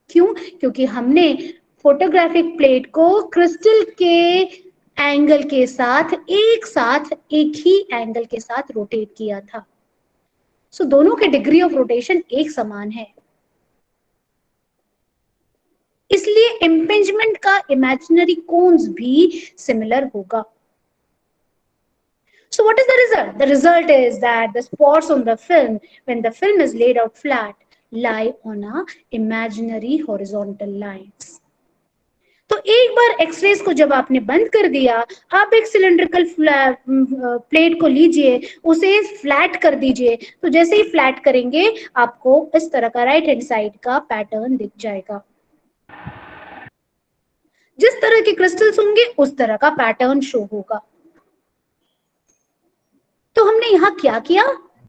क्यों? क्योंकि हमने फोटोग्राफिक प्लेट को क्रिस्टल के एंगल के साथ एक ही एंगल के साथ रोटेट किया था। सो दोनों के डिग्री ऑफ रोटेशन एक समान है, इसलिए इम्पिंजमेंट का इमेजिनरी कोन्स भी सिमिलर होगा। So what is the result? The result is that the spots on the film, when the film is laid out flat, lie on a imaginary horizontal lines. तो एक बार X-rays को जब आपने बंद कर दिया, आप एक सिलेंड्रिकल प्लेट को लीजिए, उसे फ्लैट कर दीजिए, तो जैसे ही फ्लैट करेंगे आपको इस तरह का राइट हैंड साइड का पैटर्न दिख जाएगा। जिस तरह के क्रिस्टल्स होंगे उस तरह का पैटर्न शो होगा। तो हमने यहाँ क्या किया?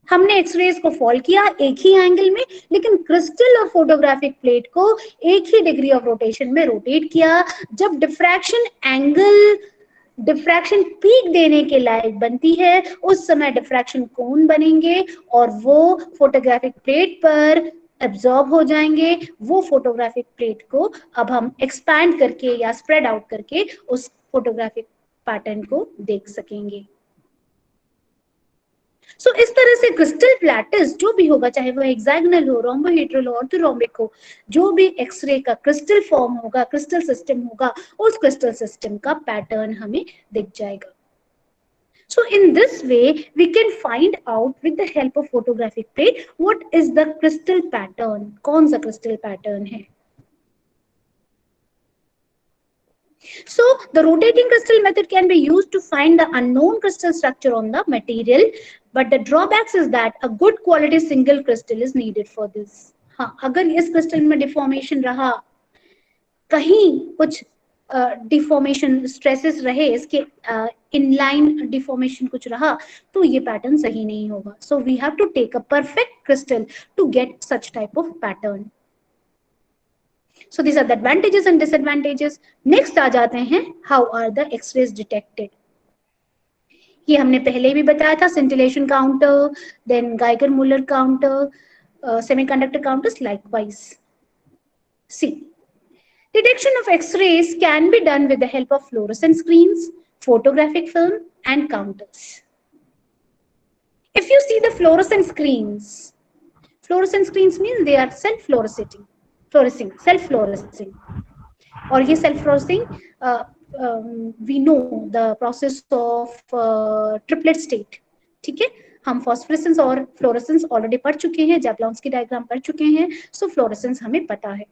हमने एक्सरेज को फॉल किया एक ही एंगल में, लेकिन क्रिस्टल और फोटोग्राफिक प्लेट को एक ही डिग्री ऑफ रोटेशन में रोटेट किया। जब डिफ्रैक्शन पीक देने के लायक बनती है, उस समय डिफ्रैक्शन कोन बनेंगे और वो फोटोग्राफिक प्लेट पर एब्जॉर्ब हो जाएंगे। वो फोटोग्राफिक प्लेट को अब हम एक्सपैंड करके या स्प्रेड आउट करके उस फोटोग्राफिक पैटर्न को देख सकेंगे। सो इस तरह से क्रिस्टल प्लैटिस जो भी होगा, चाहे वो हेक्सागोनल हो, रोम्बोहेड्रल हो, ऑर्थोरोम्बिक हो, जो भी एक्सरे का क्रिस्टल फॉर्म होगा, क्रिस्टल सिस्टम होगा, उस क्रिस्टल सिस्टम का पैटर्न हमें दिख जाएगा। So in this way we can find out with the help of photographic plate what is the crystal pattern, कौन सा crystal pattern है। So the rotating crystal method can be used to find the unknown crystal structure on the material, but the drawbacks is that a good quality single crystal is needed for this. हाँ, अगर इस crystal में deformation रहा, कहीं कुछ deformation stresses रहे, इसके inline deformation कुछ रहा, तो ये पैटर्न सही नहीं होगा। So we have to take a perfect crystal to get such type of pattern. So these are the advantages and disadvantages. Next आ जाते हैं, how are the X-rays detected? ये हमने पहले भी बताया था, scintillation counter, then Geiger-Müller counter, semiconductor counters likewise. See, detection of X-rays can be done with the help of fluorescent screens, photographic film, and counters. If you see the fluorescent screens means they are self-fluorescing, और ये self-fluorescing we know the process of triplet state, ठीक है। हम phosphorescence और fluorescence already पढ़ चुके हैं, Jablonski diagram पढ़ चुके हैं, so fluorescence हमें पता है।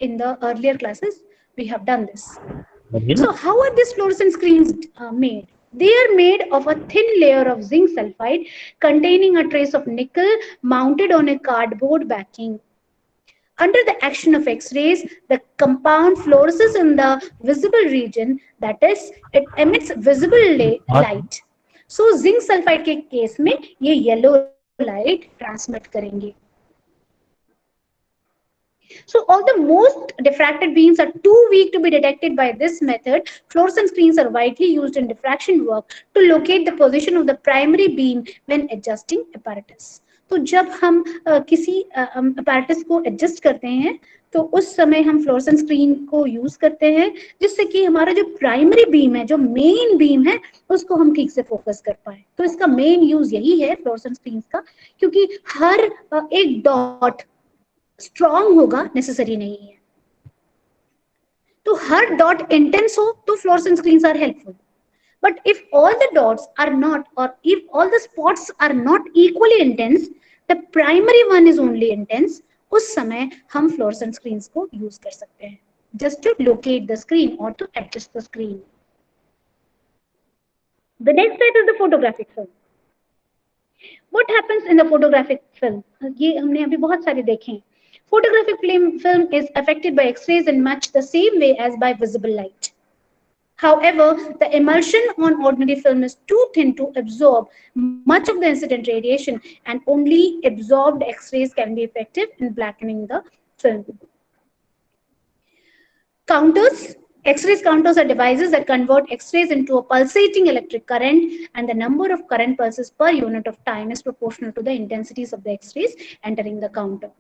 In the earlier classes we have done this. So how are these fluorescent screens made? They are made of a thin layer of zinc sulfide containing a trace of nickel mounted on a cardboard backing. Under the action of X-rays, the compound fluoresces in the visible region, that is, it emits visible light. So zinc sulfide के case में ये yellow light transmit करेंगे. So all the most diffracted beams are too weak to be detected by this method. Fluorescent screens are widely used in diffraction work to locate the position of the primary beam when adjusting apparatus. तो जब हम किसी apparatus को adjust करते हैं, तो उस समय हम fluorescent screen को use करते हैं, जिससे कि हमारा जो primary beam है, जो main beam है, उसको हम ठीक से focus कर पाए। तो इसका main use यही है fluorescent screens का, क्योंकि हर एक dot स्ट्रॉन्ग होगा नेसेसरी नहीं है। तो हर डॉट इंटेंस हो तो fluorescent screens are helpful, But if all the dots are not, or if all the spots are not equally intense, the primary one is only intense, उस समय हम fluorescent screens को use कर सकते हैं, just to locate the screen or to adjust the screen. The next type is the photographic film. What happens in the photographic film? ये हमने अभी बहुत सारे देखे हैं. Photographic film is affected by X-rays in much the same way as by visible light. However, the emulsion on ordinary film is too thin to absorb much of the incident radiation, and only absorbed X-rays can be effective in blackening the film. Counters. X-rays counters are devices that convert X-rays into a pulsating electric current, and the number of current pulses per unit of time is proportional to the intensities of the X-rays entering the counter.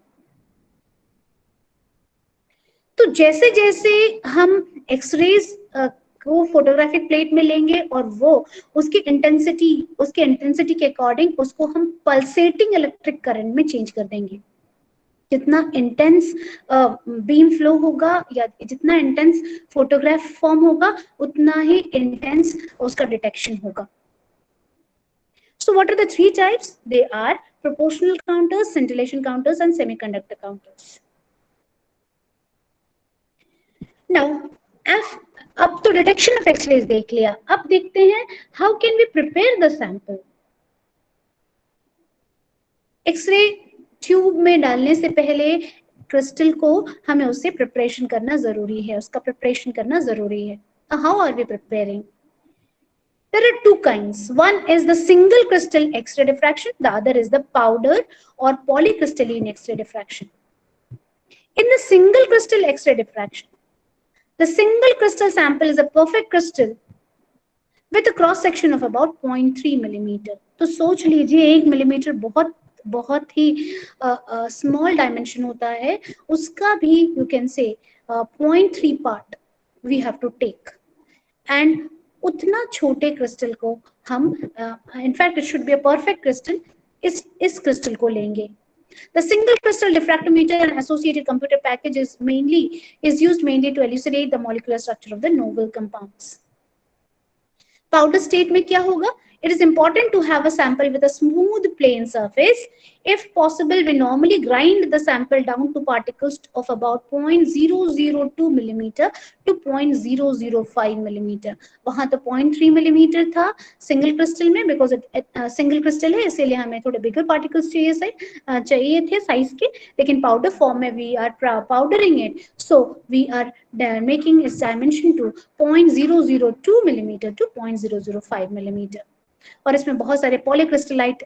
तो जैसे जैसे हम X-rays को photographic plate में लेंगे और वो उसके इंटेंसिटी के अकॉर्डिंग उसको हम पल्सेटिंग इलेक्ट्रिक करंट में चेंज कर देंगे. जितना इंटेंस बीम फ्लो होगा या जितना इंटेंस फोटोग्राफ फॉर्म होगा उतना ही इंटेंस उसका डिटेक्शन होगा. So what are the three types? They are proportional counters, scintillation counters, and semiconductor counters. Now, अब तो डिटेक्शन ऑफ एक्सरेज देख लिया, अब देखते हैं how can we prepare the sample. X-ray tube में डालने से पहले क्रिस्टल को हमें उससे प्रिपरेशन करना जरूरी है, उसका प्रिपरेशन करना जरूरी है. How are we preparing? There are two kinds. One is the single crystal X-ray diffraction, the other is the powder or polycrystalline X-ray diffraction. In the single crystal X-ray diffraction, the single crystal sample is a perfect crystal with a cross section of about 0.3 millimeter. तो सोच लीजिए 1 millimetre बहुत ही small dimension होता है, उसका भी you can say 0.3 part we have to take, and उतना छोटे क्रिस्टल को हम in fact it should be a perfect crystal, इस क्रिस्टल को लेंगे. The single crystal diffractometer and associated computer package is used mainly to elucidate the molecular structure of the novel compounds. Powder state में क्या होगा? It is important to have a sample with a smooth plane surface. If possible, we normally grind the sample down to particles of about 0.002 millimeter to 0.005 millimeter. वहाँ तो 0.3 millimeter था single crystal में, because single crystal है इसीलिए हमें थोड़े bigger particles चाहिए थे size के, लेकिन powder form में we are powdering it, so we are making its dimension to 0.002 millimeter to 0.005 millimeter. और इसमें बहुत सारे पॉलीक्रिस्टलाइट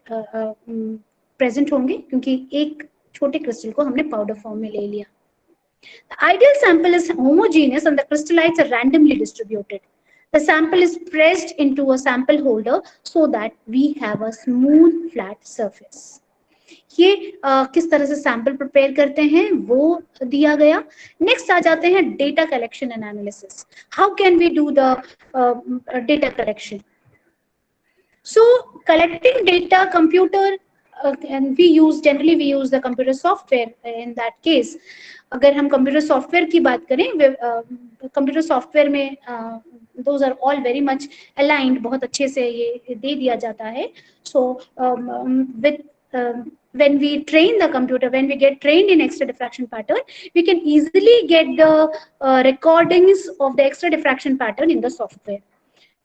प्रेजेंट होंगे क्योंकि एक छोटे क्रिस्टल को हमने पाउडर फॉर्म में ले लिया. The ideal sample is homogeneous and the crystallites are randomly distributed. The sample is pressed into a sample holder so that we have a smooth flat surface. ये किस तरह से सैंपल प्रिपेयर करते हैं वो दिया गया. नेक्स्ट आ जाते हैं data collection and analysis. How can we do the data collection? So collecting data, computer, and we use the computer software in that case. अगर हम computer software की बात करें, computer software में those are all very much aligned, बहुत अच्छे से ये दे दिया जाता है. So when we train the computer, when we get trained in X-ray diffraction pattern, we can easily get the recordings of the X-ray diffraction pattern in the software.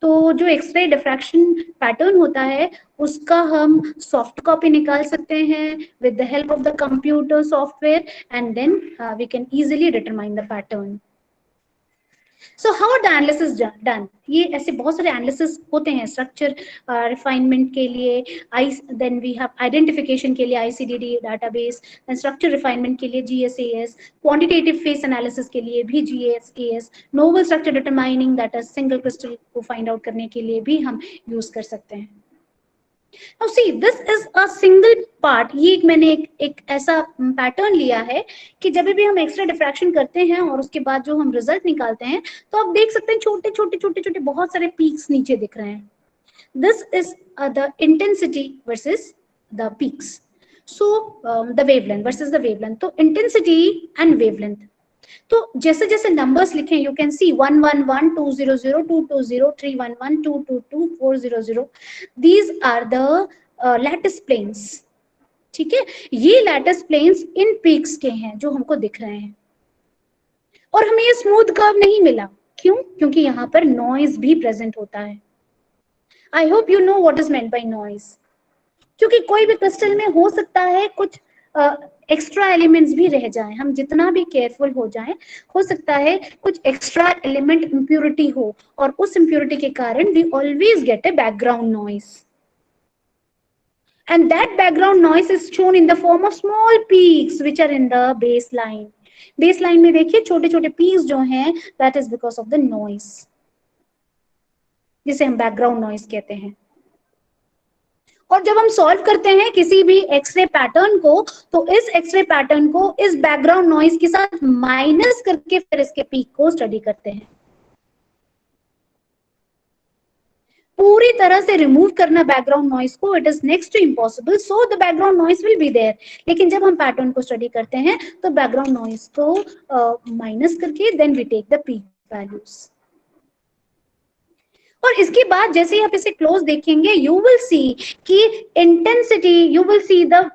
तो जो x ray diffraction pattern होता है उसका हम soft copy निकाल सकते हैं with the help of the computer software, and then we can easily determine the pattern. So how are the analysis done? ये ऐसे बहुत सारे एनालिसिस होते हैं स्ट्रक्चर रिफाइनमेंट के लिए, देन वी हैव आइडेंटिफिकेशन के लिए ICDD database, then structure refinement के लिए GSAS, क्वांटिटेटिव फेस एनालिसिस के लिए भी GSAS, novel structure determining that is single crystal को फाइंड आउट करने के लिए भी हम यूज कर सकते हैं. Now see, this is a single part. ये मैंने एक ऐसा पैटर्न लिया है कि जब भी हम एक्सरे डिफ्रैक्शन करते हैं और उसके बाद जो हम रिजल्ट निकालते हैं तो आप देख सकते हैं छोटे बहुत सारे पीक्स नीचे दिख रहे हैं. This is the intensity versus the peaks. So the wavelength versus the wavelength. तो intensity and wavelength. तो जैसे जैसे नंबर्स लिखे, you can see 111 200 220 311 222 400, these are the lattice planes. ठीक है, ये लैटिस प्लेन्स इन पीक्स के हैं जो हमको दिख रहे हैं, और हमें ये स्मूथ कर्व नहीं मिला। क्यों? क्योंकि यहाँ पर नॉइज भी प्रेजेंट होता है। I hope you know what is meant by noise, क्योंकि कोई भी क्रिस्टल में हो सकता है कुछ एक्स्ट्रा एलिमेंट्स भी रह जाएं, हम जितना भी केयरफुल हो जाएं, हो सकता है कुछ एक्स्ट्रा एलिमेंट इम्प्योरिटी हो, और उस इम्प्योरिटी के कारण we always get a background noise, and that background noise is shown in the form of small peaks which are in the baseline. Baseline में देखिए छोटे छोटे peaks जो हैं, that is because of the noise, जिसे हम background noise कहते हैं। और जब हम सॉल्व करते हैं किसी भी एक्सरे पैटर्न को, तो इस एक्सरे पैटर्न को इस बैकग्राउंड नॉइज के साथ माइनस करके फिर इसके पीक को स्टडी करते हैं। पूरी तरह से रिमूव करना बैकग्राउंड नॉइज को, it is next to impossible, so the background noise will be there. लेकिन जब हम पैटर्न को स्टडी करते हैं तो बैकग्राउंड नॉइज को माइनस करके then we take the peak values. और इसके बाद जैसे ही आप इसे क्लोज देखेंगे, यू विल सी कि intensity, you will see the,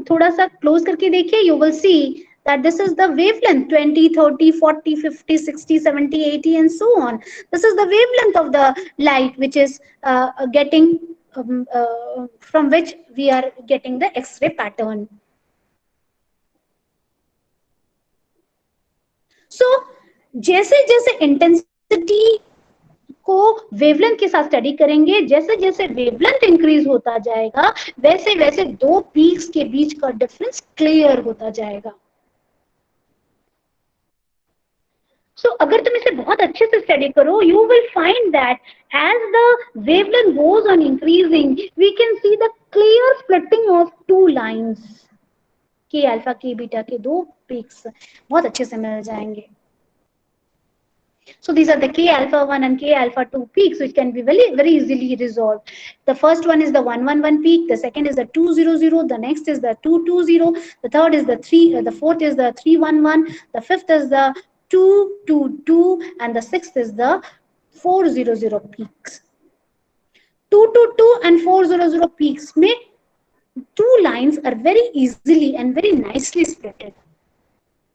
थोड़ा सा क्लोज करके देखिए, you will see that this is the wavelength 20 30 40 50 60 70 80 and so on. This is the wavelength of the light which is getting from which we are getting the X-ray pattern. So जैसे जैसे intensity को wavelength के साथ study करेंगे, जैसे जैसे wavelength increase होता जाएगा, वैसे वैसे दो पीक्स के बीच का डिफरेंस क्लियर होता जाएगा। So, अगर तुम इसे बहुत अच्छे से स्टडी करो, you will find that as the wavelength goes on increasing, we can see the clear splitting of two lines. K alpha, K beta के दो peaks बहुत अच्छे से मिल जाएंगे। So these are the K alpha 1 and K alpha 2 peaks which can be very easily resolved. The first one is the 111 peak, the second is the 200, the next is the 220, the third is the 3, the fourth is the 311, the fifth is the 222, and the sixth is the 400 peaks. 222 and 400 peaks में two lines are very easily and very nicely splitted.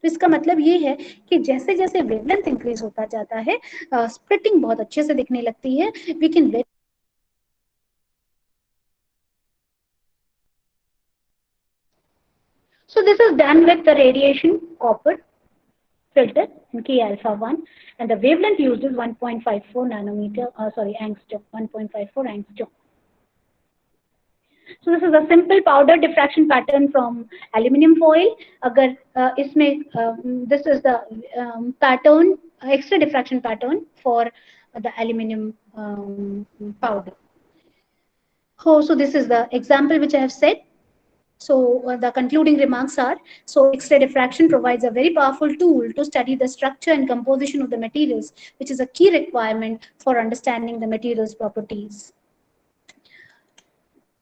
तो इसका मतलब ये है कि जैसे जैसे wavelength increase होता जाता है, स्प्लिटिंग बहुत अच्छे से दिखने लगती है। We can so this is done with the radiation copper filter in K alpha 1, and the wavelength used is 1.54 nanometer, angstrom, 1.54 angstrom. So this is a simple powder diffraction pattern from aluminum foil. अगर इसमें this is the pattern, X-ray diffraction pattern for the aluminum powder. So this is the example which I have said. So the concluding remarks are, so X-ray diffraction provides a very powerful tool to study the structure and composition of the materials, which is a key requirement for understanding the materials' properties.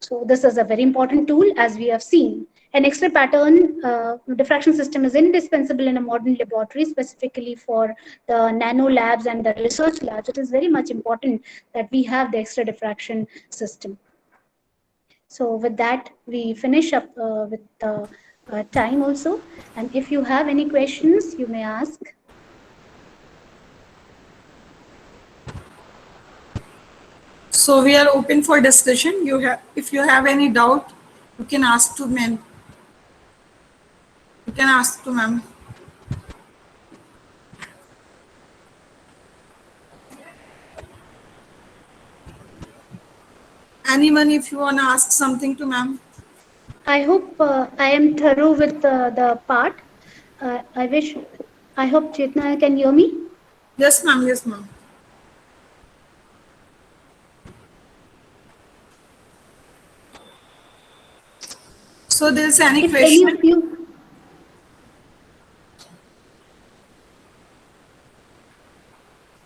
So this is a very important tool, as we have seen. An X-ray pattern diffraction system is indispensable in a modern laboratory, specifically for the nano labs and the research labs. It is very much important that we have the X-ray diffraction system. So with that, we finish up with the time also. And if you have any questions, you may ask. So we are open for discussion. If you have any doubt, you can ask to ma'am. You can ask to ma'am. Anyone, if you want to ask something to ma'am. I hope I am thorough with the part. I hope Chetna can hear me. Yes, ma'am. Yes, ma'am. So there's any question? Any of you?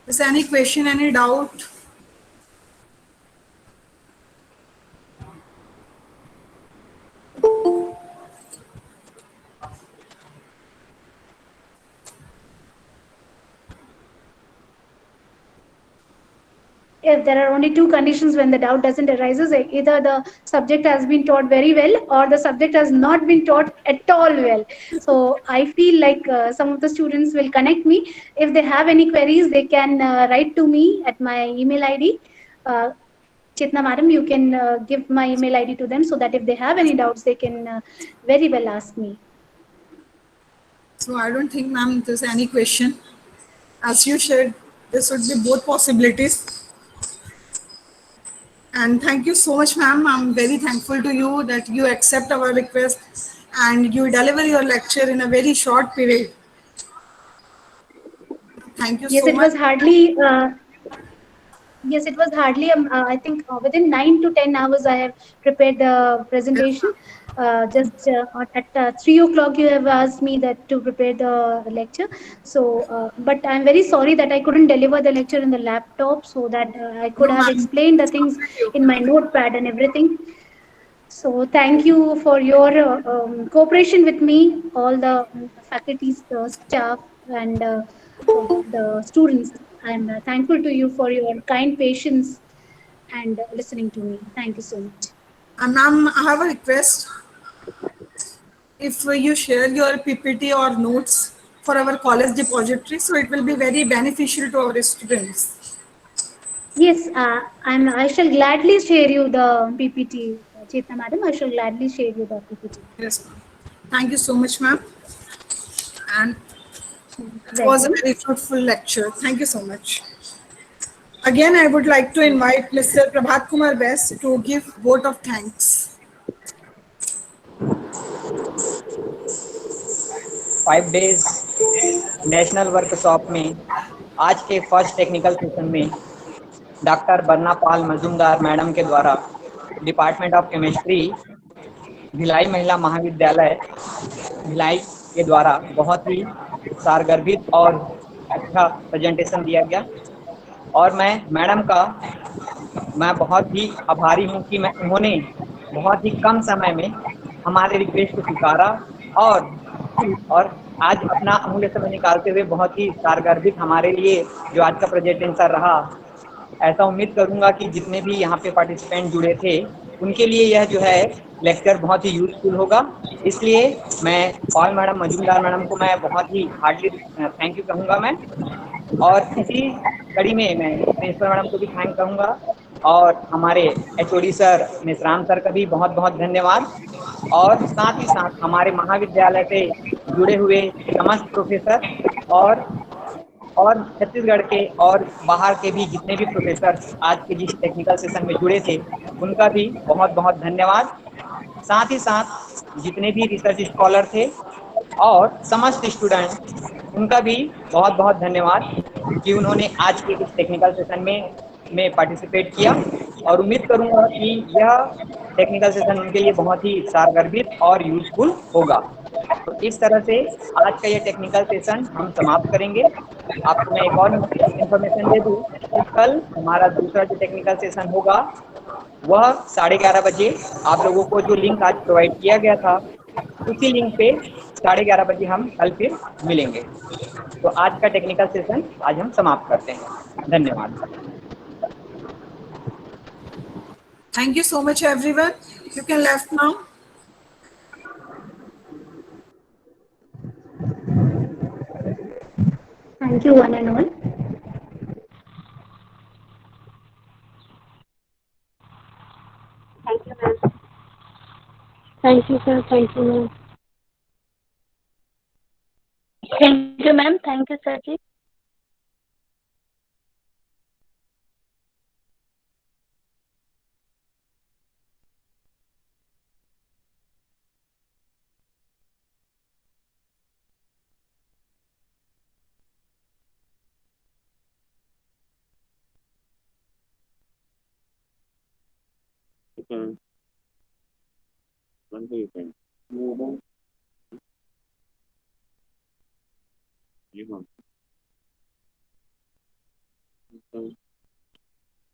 Is any question, any doubt? if there are only two conditions when the doubt doesn't arises, either the subject has been taught very well or the subject has not been taught at all well. So I feel like some of the students will connect me. If they have any queries, they can write to me at my email ID. Chetna madam, you can give my email ID to them so that if they have any doubts, they can very well ask me. So I don't think, ma'am, there's any question. As you shared, this would be both possibilities. And thank you so much, ma'am. I'm very thankful to you that you accept our request and you deliver your lecture in a very short period. Thank you Yes, so it much. was hardly. Yes, it was hardly. I think within 9 to 10 hours, I have prepared the presentation. Just at 3 o'clock, you have asked me that to prepare the lecture. So, but I'm very sorry that I couldn't deliver the lecture in the laptop, so that I could No, have ma'am. explained the things in my notepad and everything. So, thank you for your cooperation with me, all the faculties, the staff, and the students. I'm thankful to you for your kind patience and listening to me. Thank you so much. Ma'am, I have a request. If you share your PPT or notes for our college depository, so it will be very beneficial to our students. Yes, I shall gladly share you the PPT, Chetna madam. I shall gladly share you the PPT. Yes, ma'am. Thank you so much, ma'am. And it was a Welcome. very fruitful lecture. Thank you so much. Again, I would like to invite Mr. Prabhat Kumar Best to give vote of thanks. 5 days national workshop में आज के first technical session में doctor बन्ना पाल Majumdar madam के द्वारा department of chemistry Bhilai Mahila Mahavidyalaya Bhilai के द्वारा बहुत ही सारगर्भित और अच्छा प्रेजेंटेशन दिया गया और मैं मैडम का मैं बहुत ही आभारी हूं कि उन्होंने बहुत ही कम समय में हमारे रिक्वेस्ट को स्वीकारा और आज अपना अमूल्य समय निकालते हुए बहुत ही सारगर्भित हमारे लिए जो आज का प्रेजेंटेशन रहा। ऐसा उम्मीद करूंगा कि जितने भी यहाँ पे पार्टिसिपेंट जुड़े थे उनके लिए यह जो है लेक्चर बहुत ही यूजफुल होगा। इसलिए मैं पाल मैडम मजूमदार मैडम को मैं बहुत ही हार्डली थैंक यू कहूँगा मैं। और इसी कड़ी में मैं प्रिंसिपल मैडम को भी थैंक कहूँगा और हमारे एचओडी सर मिश्राम सर का भी बहुत बहुत धन्यवाद और साथ ही साथ हमारे महाविद्यालय से जुड़े हुए समस्त प्रोफेसर और छत्तीसगढ़ के और बाहर के भी जितने भी प्रोफेसर आज के जिस टेक्निकल सेशन में जुड़े थे उनका भी बहुत बहुत धन्यवाद। साथ ही साथ जितने भी रिसर्च स्कॉलर थे और समस्त स्टूडेंट उनका भी बहुत बहुत धन्यवाद कि उन्होंने आज के इस टेक्निकल सेशन में पार्टिसिपेट किया और उम्मीद करूंगा कि यह टेक्निकल सेशन उनके लिए बहुत ही सारगर्भित और यूजफुल होगा। तो इस तरह से आज का ये टेक्निकल सेशन हम समाप्त करेंगे। आपको मैं एक और इन्फॉर्मेशन दे दूं कि कल हमारा दूसरा जो टेक्निकल सेशन होगा वह 11:30 बजे आप लोगों को जो लिंक आज प्रोवाइड किया गया था उसी लिंक पे 11:30 बजे हम कल फिर मिलेंगे। तो आज का टेक्निकल सेशन आज हम समाप्त करते हैं। धन्यवाद। Thank you so much, everyone. You can left now. Thank you, one and all. Thank you, ma'am. Thank you, sir. Thank you, ma'am. Thank you, ma'am. Thank you, sir. Ji. Okay. When do you think? You want. Okay.